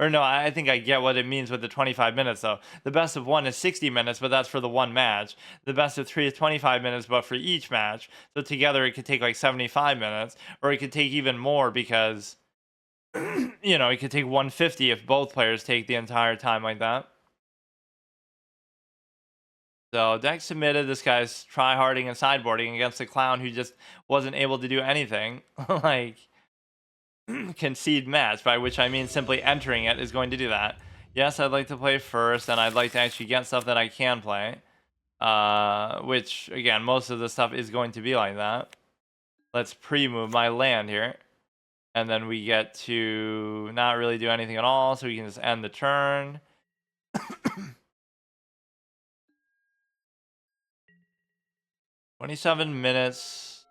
no, I think I get what it means with the 25 minutes though. The best of 1 is 60 minutes, but that's for the one match. The best of 3 is 25 minutes, but for each match. So together it could take like 75 minutes, or it could take even more because you know, it could take 150 if both players take the entire time like that. So deck submitted. This guy's tryharding and sideboarding against a clown who just wasn't able to do anything. Like concede match, by which I mean simply entering it is going to do that. Yes, I'd like to play first, and I'd like to actually get stuff that I can play. Which again, most of the stuff is going to be like that. Let's pre-move my land here. And then we get to not really do anything at all, so we can just end the turn. 27 minutes.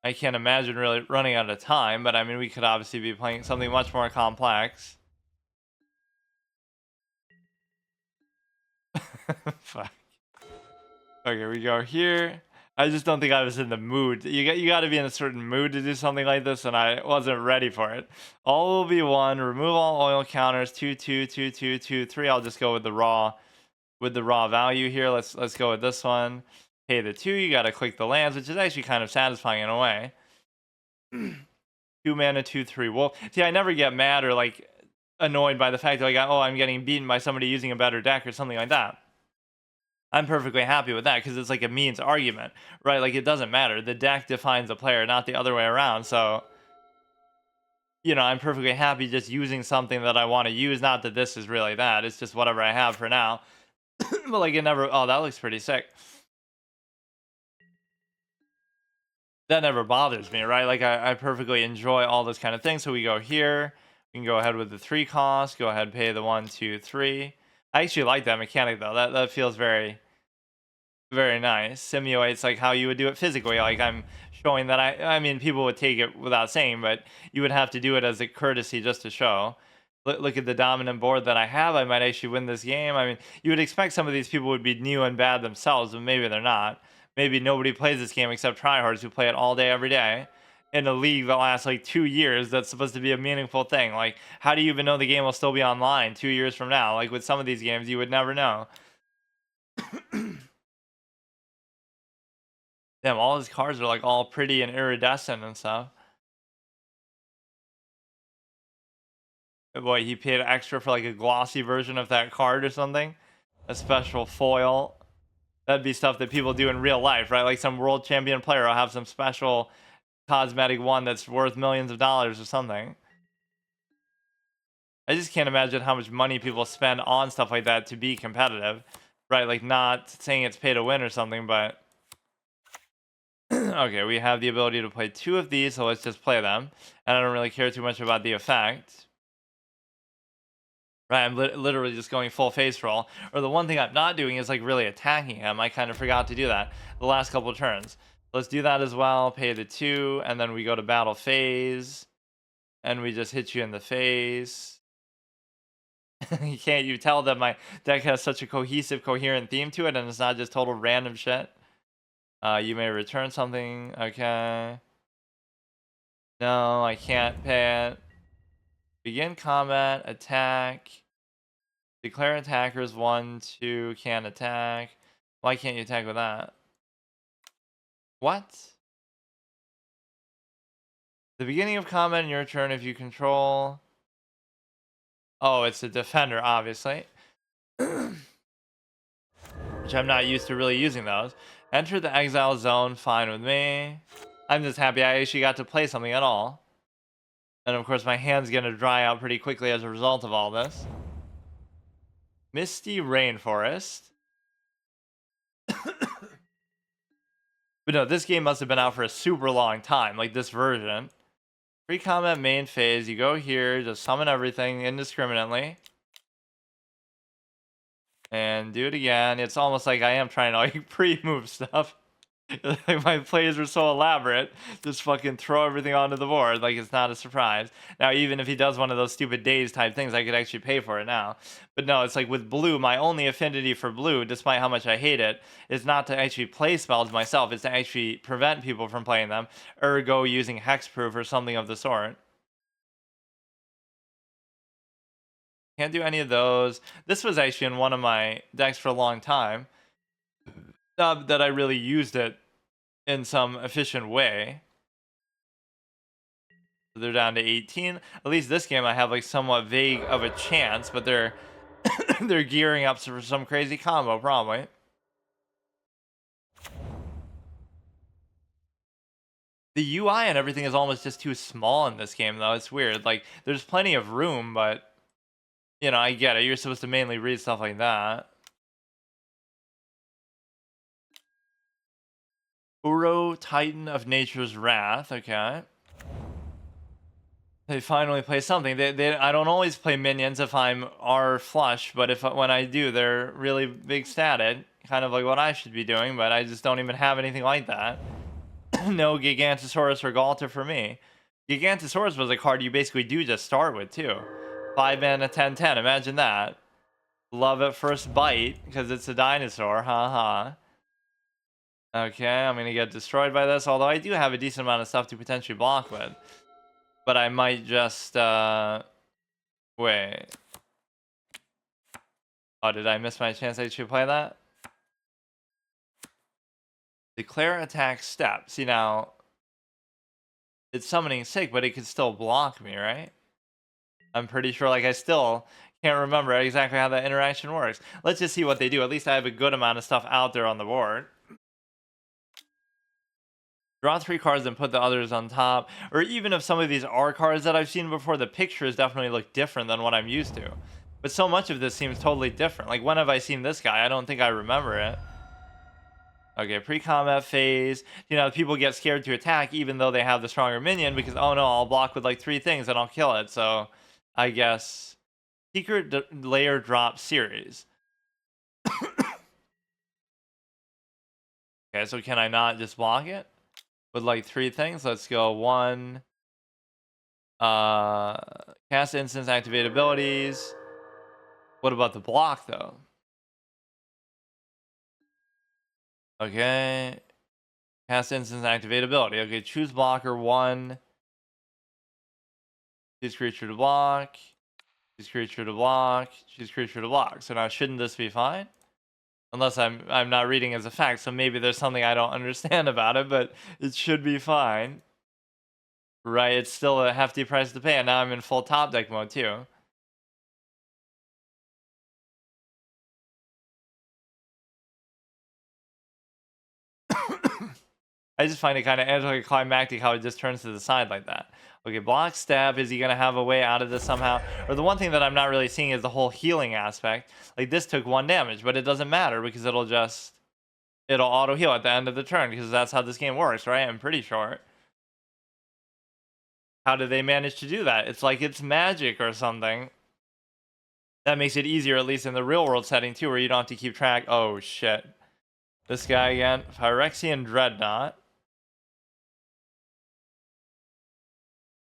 I can't imagine really running out of time, but I mean, we could obviously be playing something much more complex. Fuck. Okay, we go here. I just don't think I was in the mood. You got to be in a certain mood to do something like this, and I wasn't ready for it. All will be one. Remove all oil counters. 2 2 2 2 2 3. I'll just go with the raw value here. Let's go with this one. Pay the 2. You got to click the lands, which is actually kind of satisfying in a way. 2 mana 2/3 wolf. See, I never get mad or like annoyed by the fact that like, oh, I'm getting beaten by somebody using a better deck or something like that. I'm perfectly happy with that because it's like a means argument, right? Like it doesn't matter. The deck defines a player, not the other way around. So, you know, I'm perfectly happy just using something that I want to use. Not that this is really that. It's just whatever I have for now. But like it never. Oh, that looks pretty sick. That never bothers me, right? Like I perfectly enjoy all this kind of thing. So we go here. We can go ahead with the 3 cost. Go ahead and pay the 1, 2, 3. I actually like that mechanic though. That feels very nice. Simulates like how you would do it physically. Like I'm showing that I mean people would take it without saying, but you would have to do it as a courtesy just to show. Look at the dominant board that I have. I might actually win this game. I mean, you would expect some of these people would be new and bad themselves, but maybe they're not. Maybe nobody plays this game except tryhards who play it all day every day in a league that lasts like 2 years. That's supposed to be a meaningful thing. Like how do you even know the game will still be online 2 years from now? Like with some of these games you would never know. Damn, all his cards are like all pretty and iridescent and stuff. Boy, he paid extra for like a glossy version of that card or something. A special foil. That'd be stuff that people do in real life, right? Like some world champion player will have some special cosmetic one that's worth millions of dollars or something. I just can't imagine how much money people spend on stuff like that to be competitive, right? Like not saying it's pay to win or something, but okay, we have the ability to play 2 of these, so let's just play them. And I don't really care too much about the effect. Right, I'm literally just going full face roll. Or the one thing I'm not doing is like really attacking him. I kind of forgot to do that the last couple of turns. Let's do that as well. Pay the 2, and then we go to battle phase. And we just hit you in the face. Can't you tell that my deck has such a cohesive, coherent theme to it, and it's not just total random shit? You may return something. Okay. No, I can't pay it. Begin combat, attack. Declare attackers 1, 2 can attack. Why can't you attack with that? What? The beginning of combat in your turn if you control. Oh, it's a defender, obviously. Which I'm not used to really using those. Enter the exile zone, fine with me. I'm just happy I actually got to play something at all. And of course my hand's gonna dry out pretty quickly as a result of all this. Misty Rainforest. But no, this game must have been out for a super long time, like this version. Free combat main phase, you go here, just summon everything indiscriminately. And do it again. It's almost like I am trying to like pre-move stuff. Like my plays were so elaborate, just fucking throw everything onto the board like it's not a surprise. Now even if he does one of those stupid days type things, I could actually pay for it now. But no, it's like with blue, my only affinity for blue, despite how much I hate it, is not to actually play spells myself, it's to actually prevent people from playing them, ergo using hexproof or something of the sort. Can't do any of those. This was actually in one of my decks for a long time. That I really used it in some efficient way. They're down to 18. At least this game I have like somewhat vague of a chance, but they're they're gearing up for some crazy combo probably. The UI and everything is almost just too small in this game, though. It's weird. Like, there's plenty of room, but, you know, I get it. You're supposed to mainly read stuff like that. Uro, Titan of Nature's Wrath. Okay. They finally play something. I don't always play minions if I'm R flush, but when I do, they're really big statted. Kind of like what I should be doing, but I just don't even have anything like that. No Gigantosaurus or Galta for me. Gigantosaurus was a card you basically do just start with, too. 5 mana 10/10. Imagine that. Love at first bite, because it's a dinosaur. Haha. Okay, I'm going to get destroyed by this, although I do have a decent amount of stuff to potentially block with. But I might just, wait. Oh, did I miss my chance I should play that? Declare attack step. See, now, it's summoning sick, but it could still block me, right? I'm pretty sure, like, I still can't remember exactly how that interaction works. Let's just see what they do. At least I have a good amount of stuff out there on the board. Draw 3 cards and put the others on top. Or even if some of these are cards that I've seen before, the pictures definitely look different than what I'm used to. But so much of this seems totally different. Like, when have I seen this guy? I don't think I remember it. Okay, pre-combat phase. You know, people get scared to attack even though they have the stronger minion because, oh no, I'll block with like 3 things and I'll kill it. So, I guess... Secret Layer Drop Series. Okay, so can I not just block it? With like 3 things? Let's go. 1. Cast instance, activate abilities. What about the block though? Okay. Cast instance, activate ability. Okay, choose blocker 1. Choose creature to block. Choose creature to block. Choose creature to block. So now shouldn't this be fine? Unless I'm not reading as a fact, so maybe there's something I don't understand about it, but it should be fine. Right, it's still a hefty price to pay, and now I'm in full top deck mode too. I just find it kind of anticlimactic how it just turns to the side like that. Okay, block, stab. Is he going to have a way out of this somehow? Or the one thing that I'm not really seeing is the whole healing aspect. Like, this took 1 damage, but it doesn't matter because it'll auto heal at the end of the turn because that's how this game works, right? I'm pretty sure. How did they manage to do that? It's like it's magic or something. That makes it easier, at least in the real world setting too, where you don't have to keep track. Oh shit. This guy again. Phyrexian Dreadnought.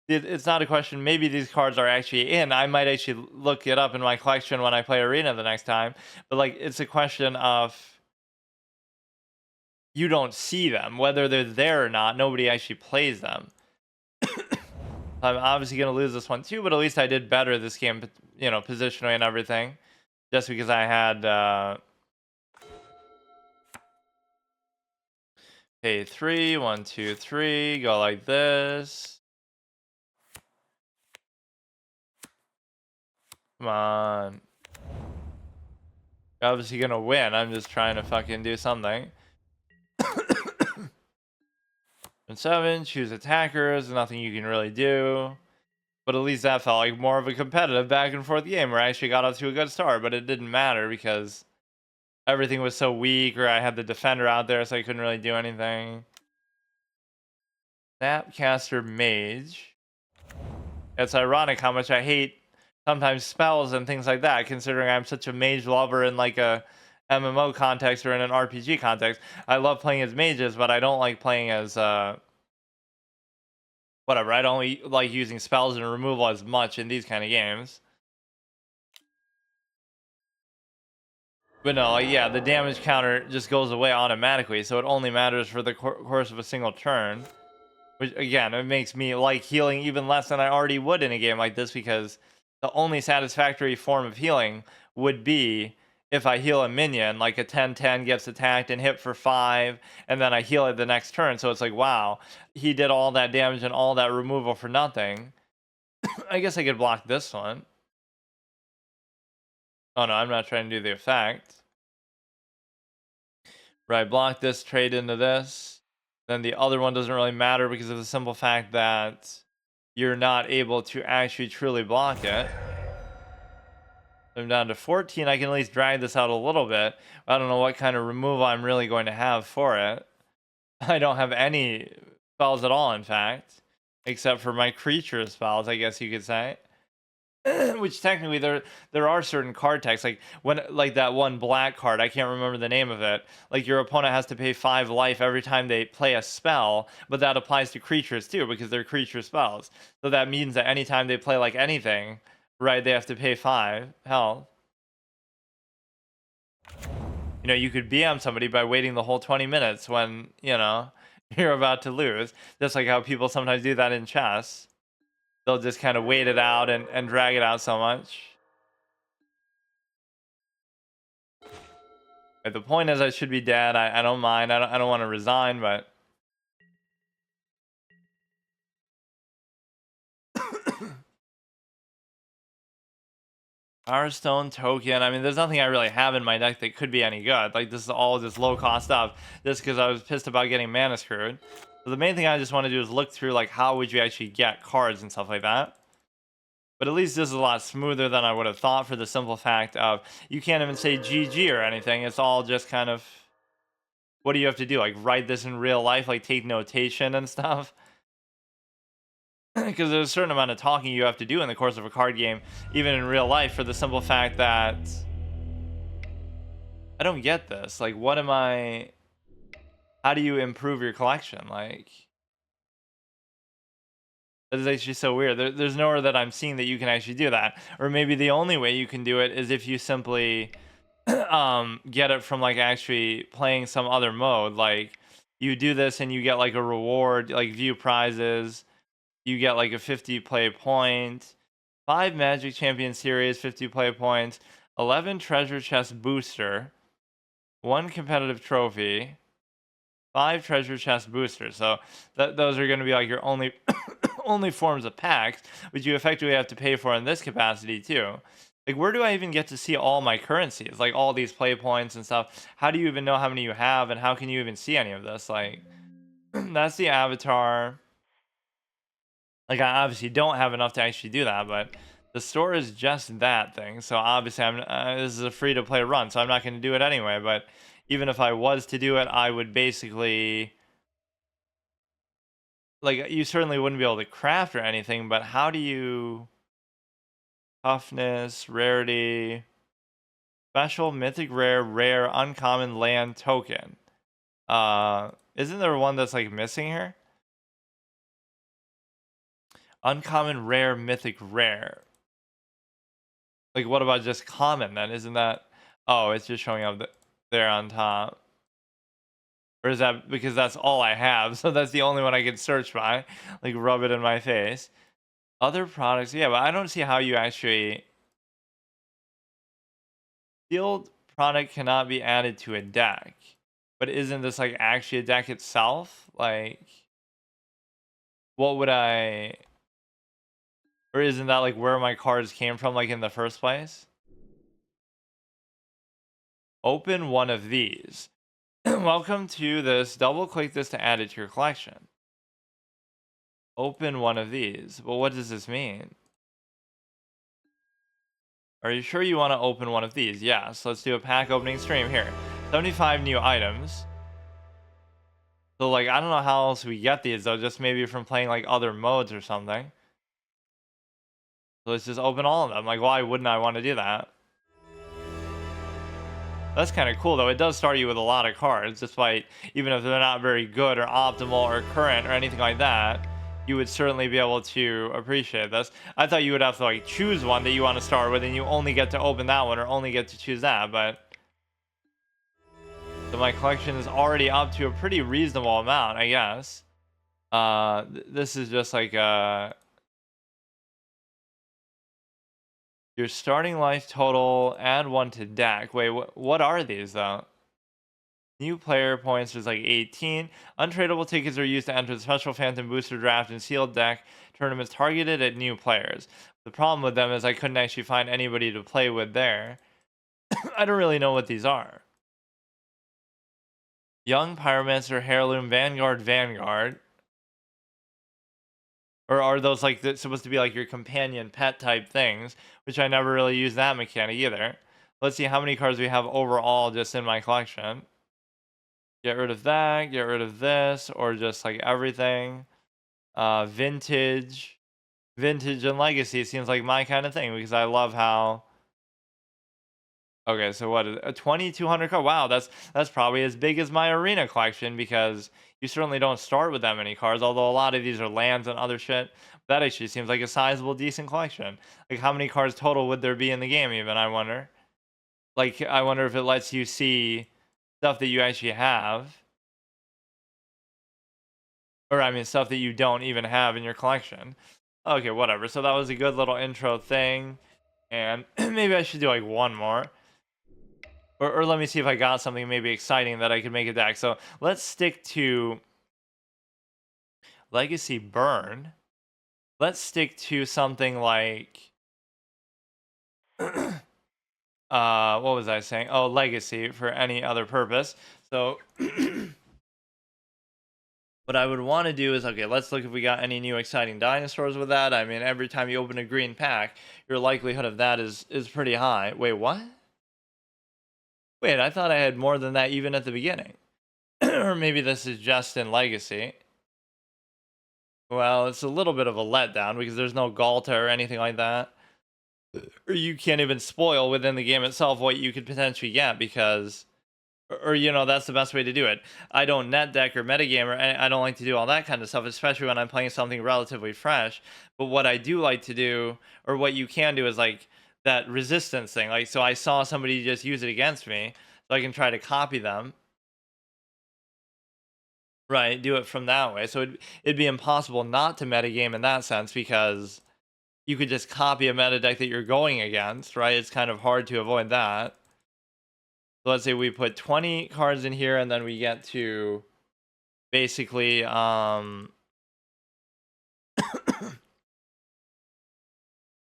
It's not a question. Maybe these cards are actually in. I might actually look it up in my collection when I play Arena the next time. But like, it's a question of you don't see them. Whether they're there or not, nobody actually plays them. I'm obviously going to lose this one too, but at least I did better this game, you know, positionally and everything. Just because I had... pay 3, 1, 2, 3, go like this. Come on. You're obviously gonna win. I'm just trying to fucking do something. And 7, choose attackers. Nothing you can really do. But at least that felt like more of a competitive back and forth game where I actually got off to a good start. But it didn't matter because everything was so weak, or I had the defender out there, so I couldn't really do anything. Snapcaster Mage. It's ironic how much I hate sometimes spells and things like that, considering I'm such a mage lover in like a MMO context or in an RPG context. I love playing as mages, but I don't like playing as whatever. I don't like using spells and removal as much in these kind of games. But no, like, yeah, the damage counter just goes away automatically, so it only matters for the course of a single turn. Which, again, it makes me like healing even less than I already would in a game like this, because the only satisfactory form of healing would be if I heal a minion, like a 10/10 gets attacked and hit for 5, and then I heal it the next turn. So it's like, wow, he did all that damage and all that removal for nothing. I guess I could block this one. Oh no, I'm not trying to do the effect. Right, block this, trade into this. Then the other one doesn't really matter because of the simple fact that you're not able to actually truly block it. I'm down to 14. I can at least drag this out a little bit. I don't know what kind of removal I'm really going to have for it. I don't have any spells at all, in fact, except for my creature spells, I guess you could say. Which technically there are certain card techs, like when like that one black card, I can't remember the name of it. Like your opponent has to pay 5 life every time they play a spell, but that applies to creatures too because they're creature spells. So that means that anytime they play like anything, right, they have to pay 5 health. You know, you could BM somebody by waiting the whole 20 minutes when, you know, you're about to lose. Just like how people sometimes do that in chess. They'll just kind of wait it out and drag it out so much. But the point is I should be dead. I don't mind. I don't want to resign, but Power token. I mean, there's nothing I really have in my deck that could be any good. Like, this is all just low cost stuff just because I was pissed about getting mana screwed. So the main thing I just want to do is look through, like, how would you actually get cards and stuff like that. But at least this is a lot smoother than I would have thought for the simple fact of you can't even say GG or anything. It's all just kind of, what do you have to do? Like, write this in real life? Like, take notation and stuff? Because there's a certain amount of talking you have to do in the course of a card game, even in real life, for the simple fact that I don't get this. Like, what am I? How do you improve your collection? Like, that is actually so weird. There's nowhere that I'm seeing that you can actually do that. Or maybe the only way you can do it is if you simply get it from like actually playing some other mode. Like, you do this and you get like a reward, like view prizes. You get like a 50 play point, 5 Magic Champion Series 50 play points, 11 treasure chest booster, 1 competitive trophy, 5 treasure chest boosters. So those are going to be like your only only forms of packs, which you effectively have to pay for in this capacity too. Like, where do I even get to see all my currencies? Like, all these play points and stuff. How do you even know how many you have, and how can you even see any of this? Like, that's the avatar. Like, I obviously don't have enough to actually do that, but the store is just that thing. So obviously, this is a free to play run, so I'm not going to do it anyway. But even if I was to do it, I would basically, like, you certainly wouldn't be able to craft or anything. But how do you toughness, rarity, special, mythic, rare, uncommon, land token? Isn't there one that's like missing here? Uncommon, rare, mythic, rare. Like, what about just common then? Isn't that... Oh, it's just showing up there on top. Or is that because that's all I have? So that's the only one I can search by. Like, rub it in my face. Other products, yeah, but I don't see how you actually... Sealed product cannot be added to a deck. But isn't this, like, actually a deck itself? Like, what would I... Or isn't that, like, where my cards came from, like, in the first place? Open one of these. Welcome to this. Double click this to add it to your collection. Open one of these. Well, what does this mean? Are you sure you want to open one of these? Yes. Let's do a pack opening stream here. 75 new items. So, like, I don't know how else we get these, though. Just maybe from playing, like, other modes or something. So let's just open all of them. Like, why wouldn't I want to do that? That's kind of cool, though. It does start you with a lot of cards, despite, even if they're not very good or optimal or current or anything like that, you would certainly be able to appreciate this. I thought you would have to, like, choose one that you want to start with, and you only get to open that one or only get to choose that, but... So my collection is already up to a pretty reasonable amount, I guess. This is just like your starting life total, add 1 to deck. Wait, what are these, though? New player points is like 18. Untradeable tickets are used to enter the special Phantom Booster Draft and Sealed Deck tournaments targeted at new players. The problem with them is I couldn't actually find anybody to play with there. I don't really know what these are. Young Pyromancer, Heirloom, Vanguard, Vanguard. Or are those like supposed to be like your companion pet type things, which I never really use that mechanic either. Let's see how many cards we have overall just in my collection. Get rid of that, get rid of this, or just like everything. Vintage. Vintage and Legacy seems like my kind of thing because I love how. Okay, so what is a 2200 card? Wow, that's probably as big as my arena collection because you certainly don't start with that many cards, although a lot of these are lands and other shit. That actually seems like a sizable, decent collection. Like how many cards total would there be in the game even, I wonder? Like I wonder if it lets you see stuff that you actually have. Or I mean stuff that you don't even have in your collection. Okay, whatever. So that was a good little intro thing. And maybe I should do like one more. Or let me see if I got something maybe exciting that I could make a deck. So let's stick to Legacy Burn. Let's stick to something like what was I saying? Oh, Legacy for any other purpose. So what I would want to do is, okay, let's look if we got any new exciting dinosaurs with that. I mean, every time you open a green pack, your likelihood of that is pretty high. Wait, what? Wait, I thought I had more than that even at the beginning. Or maybe this is just in Legacy. Well, it's a little bit of a letdown because there's no Galta or anything like that. Or you can't even spoil within the game itself what you could potentially get because, or you know, that's the best way to do it. I don't net deck or metagamer, and I don't like to do all that kind of stuff, especially when I'm playing something relatively fresh. But what I do like to do, or what you can do, is like that resistance thing. Like, so I saw somebody just use it against me, so I can try to copy them. Right, do it from that way. So it'd be impossible not to metagame in that sense because you could just copy a meta deck that you're going against, right? It's kind of hard to avoid that. So let's say we put 20 cards in here and then we get to basically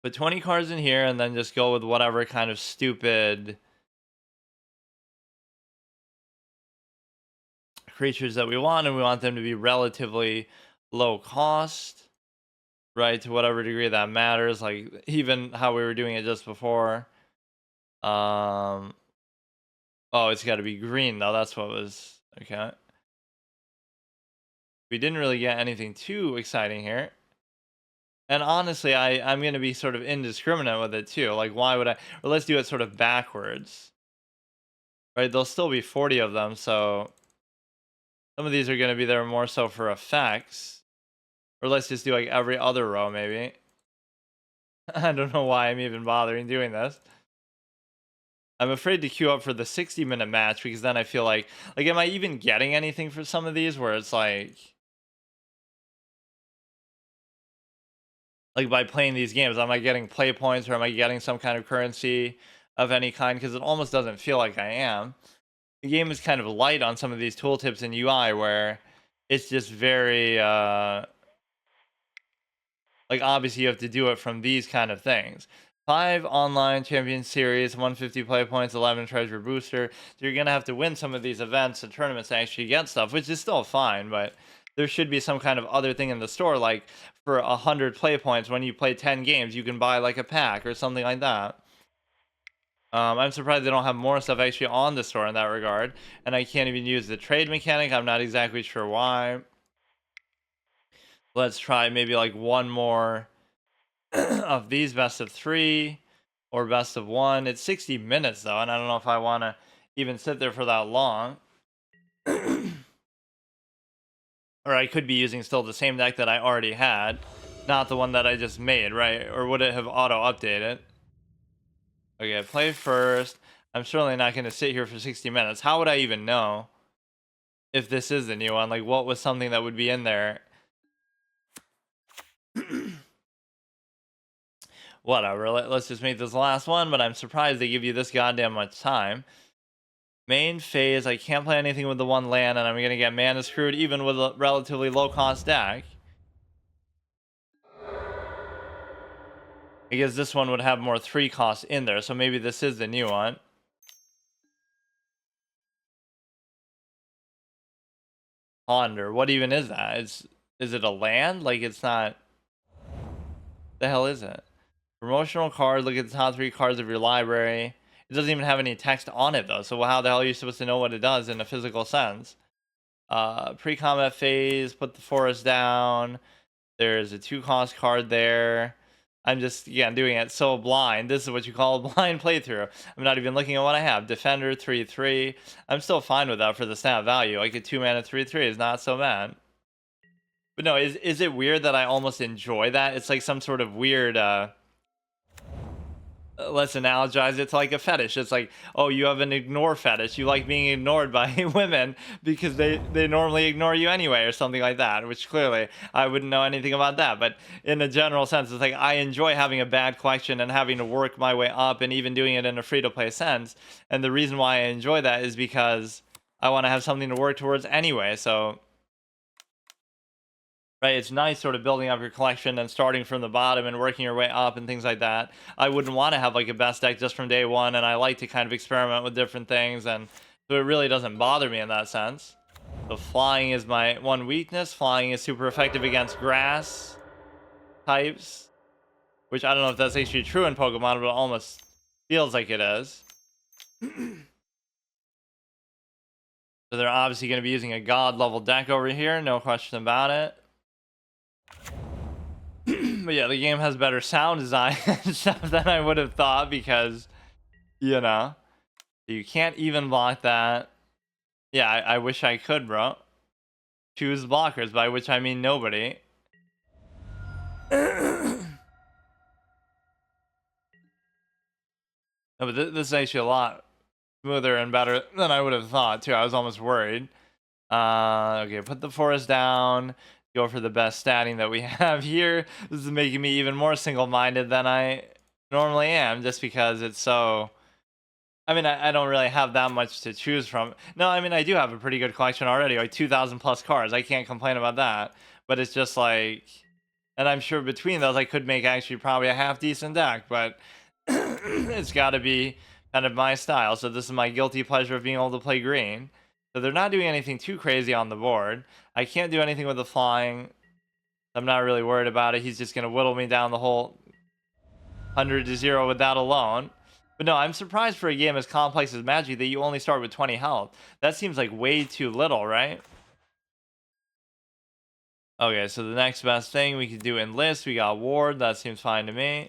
put 20 cards in here and then just go with whatever kind of stupid creatures that we want, and we want them to be relatively low cost, right? To whatever degree that matters, like even how we were doing it just before. Oh, it's got to be green though. That's what was okay. We didn't really get anything too exciting here. And honestly, I'm going to be sort of indiscriminate with it too. Like, why would I? Or let's do it sort of backwards. Right? There'll still be 40 of them, so some of these are going to be there more so for effects. Or let's just do like every other row, maybe. I don't know why I'm even bothering doing this. I'm afraid to queue up for the 60-minute match because then I feel like am I even getting anything for some of these where it's like by playing these games, am I getting play points or am I getting some kind of currency of any kind? Because it almost doesn't feel like I am. The game is kind of light on some of these tooltips and UI where it's just very like obviously you have to do it from these kind of things. 5 online champion series, 150 play points, 11 treasure booster. So you're gonna have to win some of these events and tournaments to actually get stuff, which is still fine, but there should be some kind of other thing in the store, like for 100 play points, when you play 10 games, you can buy like a pack or something like that. I'm surprised they don't have more stuff actually on the store in that regard, and I can't even use the trade mechanic. I'm not exactly sure why. Let's try maybe like one more of these best of 3 or best of 1. It's 60 minutes though, and I don't know if I want to even sit there for that long. Or I could be using still the same deck that I already had, not the one that I just made, right? Or would it have auto updated? Okay, play first. I'm certainly not going to sit here for 60 minutes. How would I even know if this is the new one? Like, what was something that would be in there? Whatever, let's just make this the last one, but I'm surprised they give you this goddamn much time. Main phase, I can't play anything with the one land, and I'm going to get mana screwed even with a relatively low-cost deck. I guess this one would have more 3 costs in there, so maybe this is the new one. Ponder. What even is that? Is it a land? Like, it's not. The hell is it? Promotional card. Look at the top 3 cards of your library. It doesn't even have any text on it though. So how the hell are you supposed to know what it does in a physical sense? Pre-combat phase. Put the forest down. There's a 2-cost card there. I'm just, again, doing it so blind. This is what you call a blind playthrough. I'm not even looking at what I have. Defender, 3/3. I'm still fine with that for the stat value. Like a 2-mana 3/3 is not so bad. But no, is it weird that I almost enjoy that? It's like some sort of weird, let's analogize it to like a fetish. It's like, oh, you have an ignore fetish. You like being ignored by women because they normally ignore you anyway, or something like that, which clearly I wouldn't know anything about that. But in a general sense, it's like I enjoy having a bad collection and having to work my way up, and even doing it in a free-to-play sense. And the reason why I enjoy that is because I want to have something to work towards anyway. So right, it's nice sort of building up your collection and starting from the bottom and working your way up and things like that. I wouldn't want to have like a best deck just from day one, and I like to kind of experiment with different things, and so it really doesn't bother me in that sense. The flying is my one weakness. Flying is super effective against grass types, which I don't know if that's actually true in Pokemon, but it almost feels like it is. So they're obviously going to be using a god level deck over here, no question about it. But yeah, the game has better sound design and stuff than I would have thought, because, you know, you can't even block that. Yeah, I wish I could, bro. Choose blockers, by which I mean nobody. No, but this is actually a lot smoother and better than I would have thought, too. I was almost worried. Okay, put the forest down. Go for the best statting that we have here. This is making me even more single-minded than I normally am, just because it's so... I mean, I don't really have that much to choose from. No, I mean, I do have a pretty good collection already, like 2,000 plus cards. I can't complain about that. But it's just like... And I'm sure between those, I could make actually probably a half-decent deck, but it's got to be kind of my style. So this is my guilty pleasure of being able to play green. So they're not doing anything too crazy on the board. I can't do anything with the flying. I'm not really worried about it. He's just going to whittle me down the whole 100-0 with that alone. But no, I'm surprised for a game as complex as Magic that you only start with 20 health. That seems like way too little, right? Okay, so the next best thing we could do Enlist. We got Ward. That seems fine to me.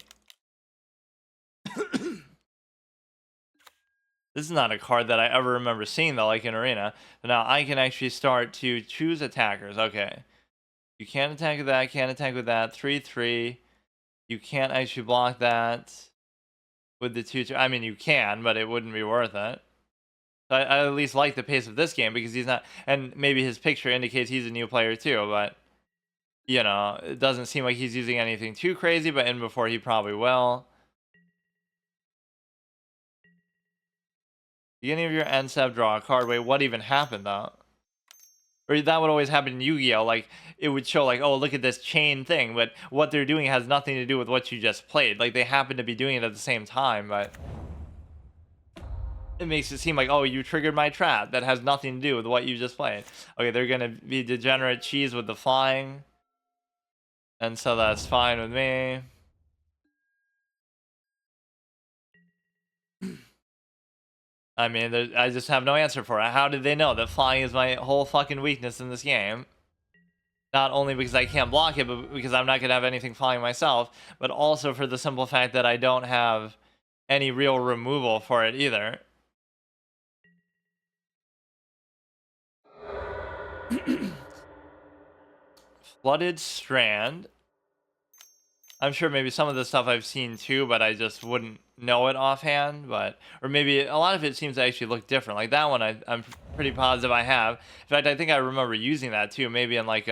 This is not a card that I ever remember seeing though, like in Arena. But now I can actually start to choose attackers. Okay. You can't attack with that, can't attack with that. 3/3. You can't actually block that with the 2/2. I mean, you can, but it wouldn't be worth it. So I at least like the pace of this game because he's not, and maybe his picture indicates he's a new player too, but you know, it doesn't seem like he's using anything too crazy, but in before he probably will. Beginning of your end step, draw a card. Wait, what even happened though? Or that would always happen in Yu-Gi-Oh! Like, it would show like, oh, look at this chain thing, but what they're doing has nothing to do with what you just played. Like, they happen to be doing it at the same time, but it makes it seem like, oh, you triggered my trap. That has nothing to do with what you just played. Okay, they're gonna be degenerate cheese with the flying, and so that's fine with me. I mean, I just have no answer for it. How did they know that flying is my whole fucking weakness in this game? Not only because I can't block it, but because I'm not going to have anything flying myself, but also for the simple fact that I don't have any real removal for it either. Flooded Strand. I'm sure maybe some of the stuff I've seen too, but I just wouldn't know it offhand. But or maybe a lot of it seems to actually look different. Like that one, I'm pretty positive I have. In fact, I think I remember using that too. Maybe in like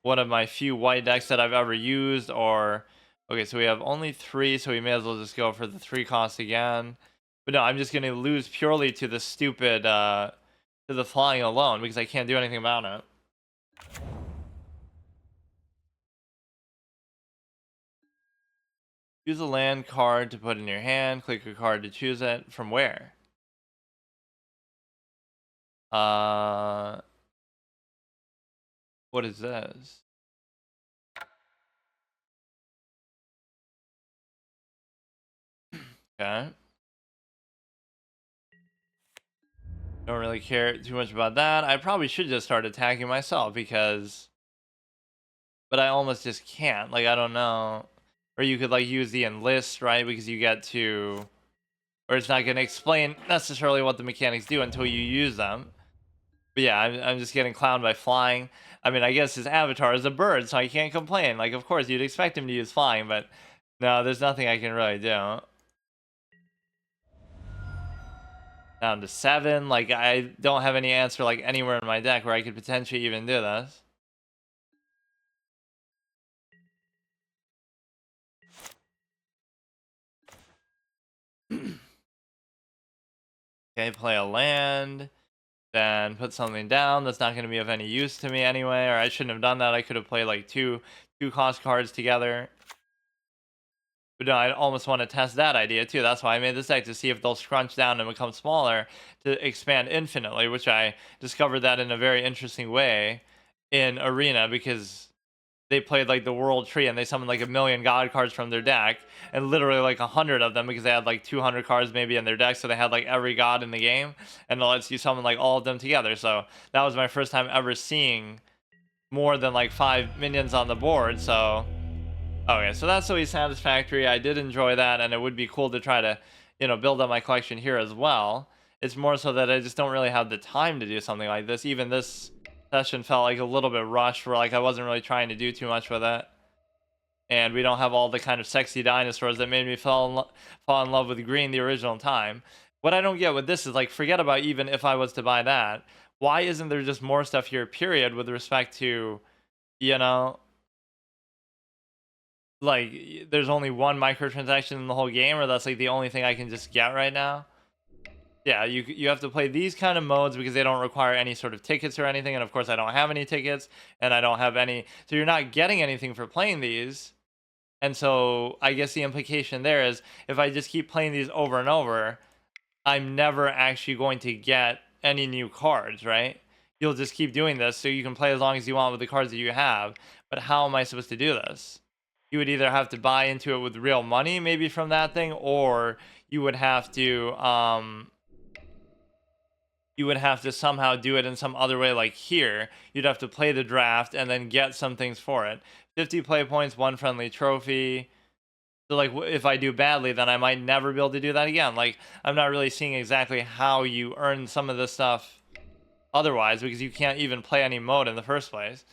one of my few white decks that I've ever used. Or okay, so we have only 3, so we may as well just go for the 3 cost again. But no, I'm just gonna lose purely to the stupid to the flying alone because I can't do anything about it. Use a land card to put in your hand. Click a card to choose it. From where? What is this? Okay. Don't really care too much about that. I probably should just start attacking myself because, but I almost just can't. Like, I don't know. Or you could like use the enlist, right? Because you get to, or it's not going to explain necessarily what the mechanics do until you use them. But yeah, I'm just getting clowned by flying. I mean, I guess his avatar is a bird, so I can't complain. Like, of course, you'd expect him to use flying, but no, there's nothing I can really do. Down to 7. Like, I don't have any answer, like, anywhere in my deck where I could potentially even do this. Okay, play a land. Then put something down that's not going to be of any use to me anyway, or I shouldn't have done that. I could have played, like, two cost cards together. But no, I almost want to test that idea too. That's why I made this deck, to see if they'll scrunch down and become smaller to expand infinitely, which I discovered that in a very interesting way in Arena, because they played like the World Tree and they summoned like 1,000,000 God cards from their deck, and literally like 100 of them, because they had like 200 cards maybe in their deck, so they had like every God in the game, and it lets you summon like all of them together. So that was my first time ever seeing more than like 5 minions on the board. So okay, so that's always satisfactory. I did enjoy that, and it would be cool to try to, build up my collection here as well. It's more so that I just don't really have the time to do something like this. Even this session felt like a little bit rushed, where like I wasn't really trying to do too much with it. And we don't have all the kind of sexy dinosaurs that made me fall in love with green the original time. What I don't get with this is, like, forget about even if I was to buy that. Why isn't there just more stuff here, period, with respect to, you know, like, there's only one microtransaction in the whole game, or that's like the only thing I can just get right now? Yeah, you have to play these kind of modes because they don't require any sort of tickets or anything, and of course I don't have any tickets, and I don't have any, so you're not getting anything for playing these. And so I guess the implication there is, if I just keep playing these over and over, I'm never actually going to get any new cards, right? You'll just keep doing this so you can play as long as you want with the cards that you have. But how am I supposed to do this? You would either have to buy into it with real money, maybe from that thing, or you would have to somehow do it in some other way, like here. You'd have to play the draft and then get some things for it. 50 play points, 1 friendly trophy. So, like, if I do badly, then I might never be able to do that again. Like, I'm not really seeing exactly how you earn some of this stuff otherwise, because you can't even play any mode in the first place.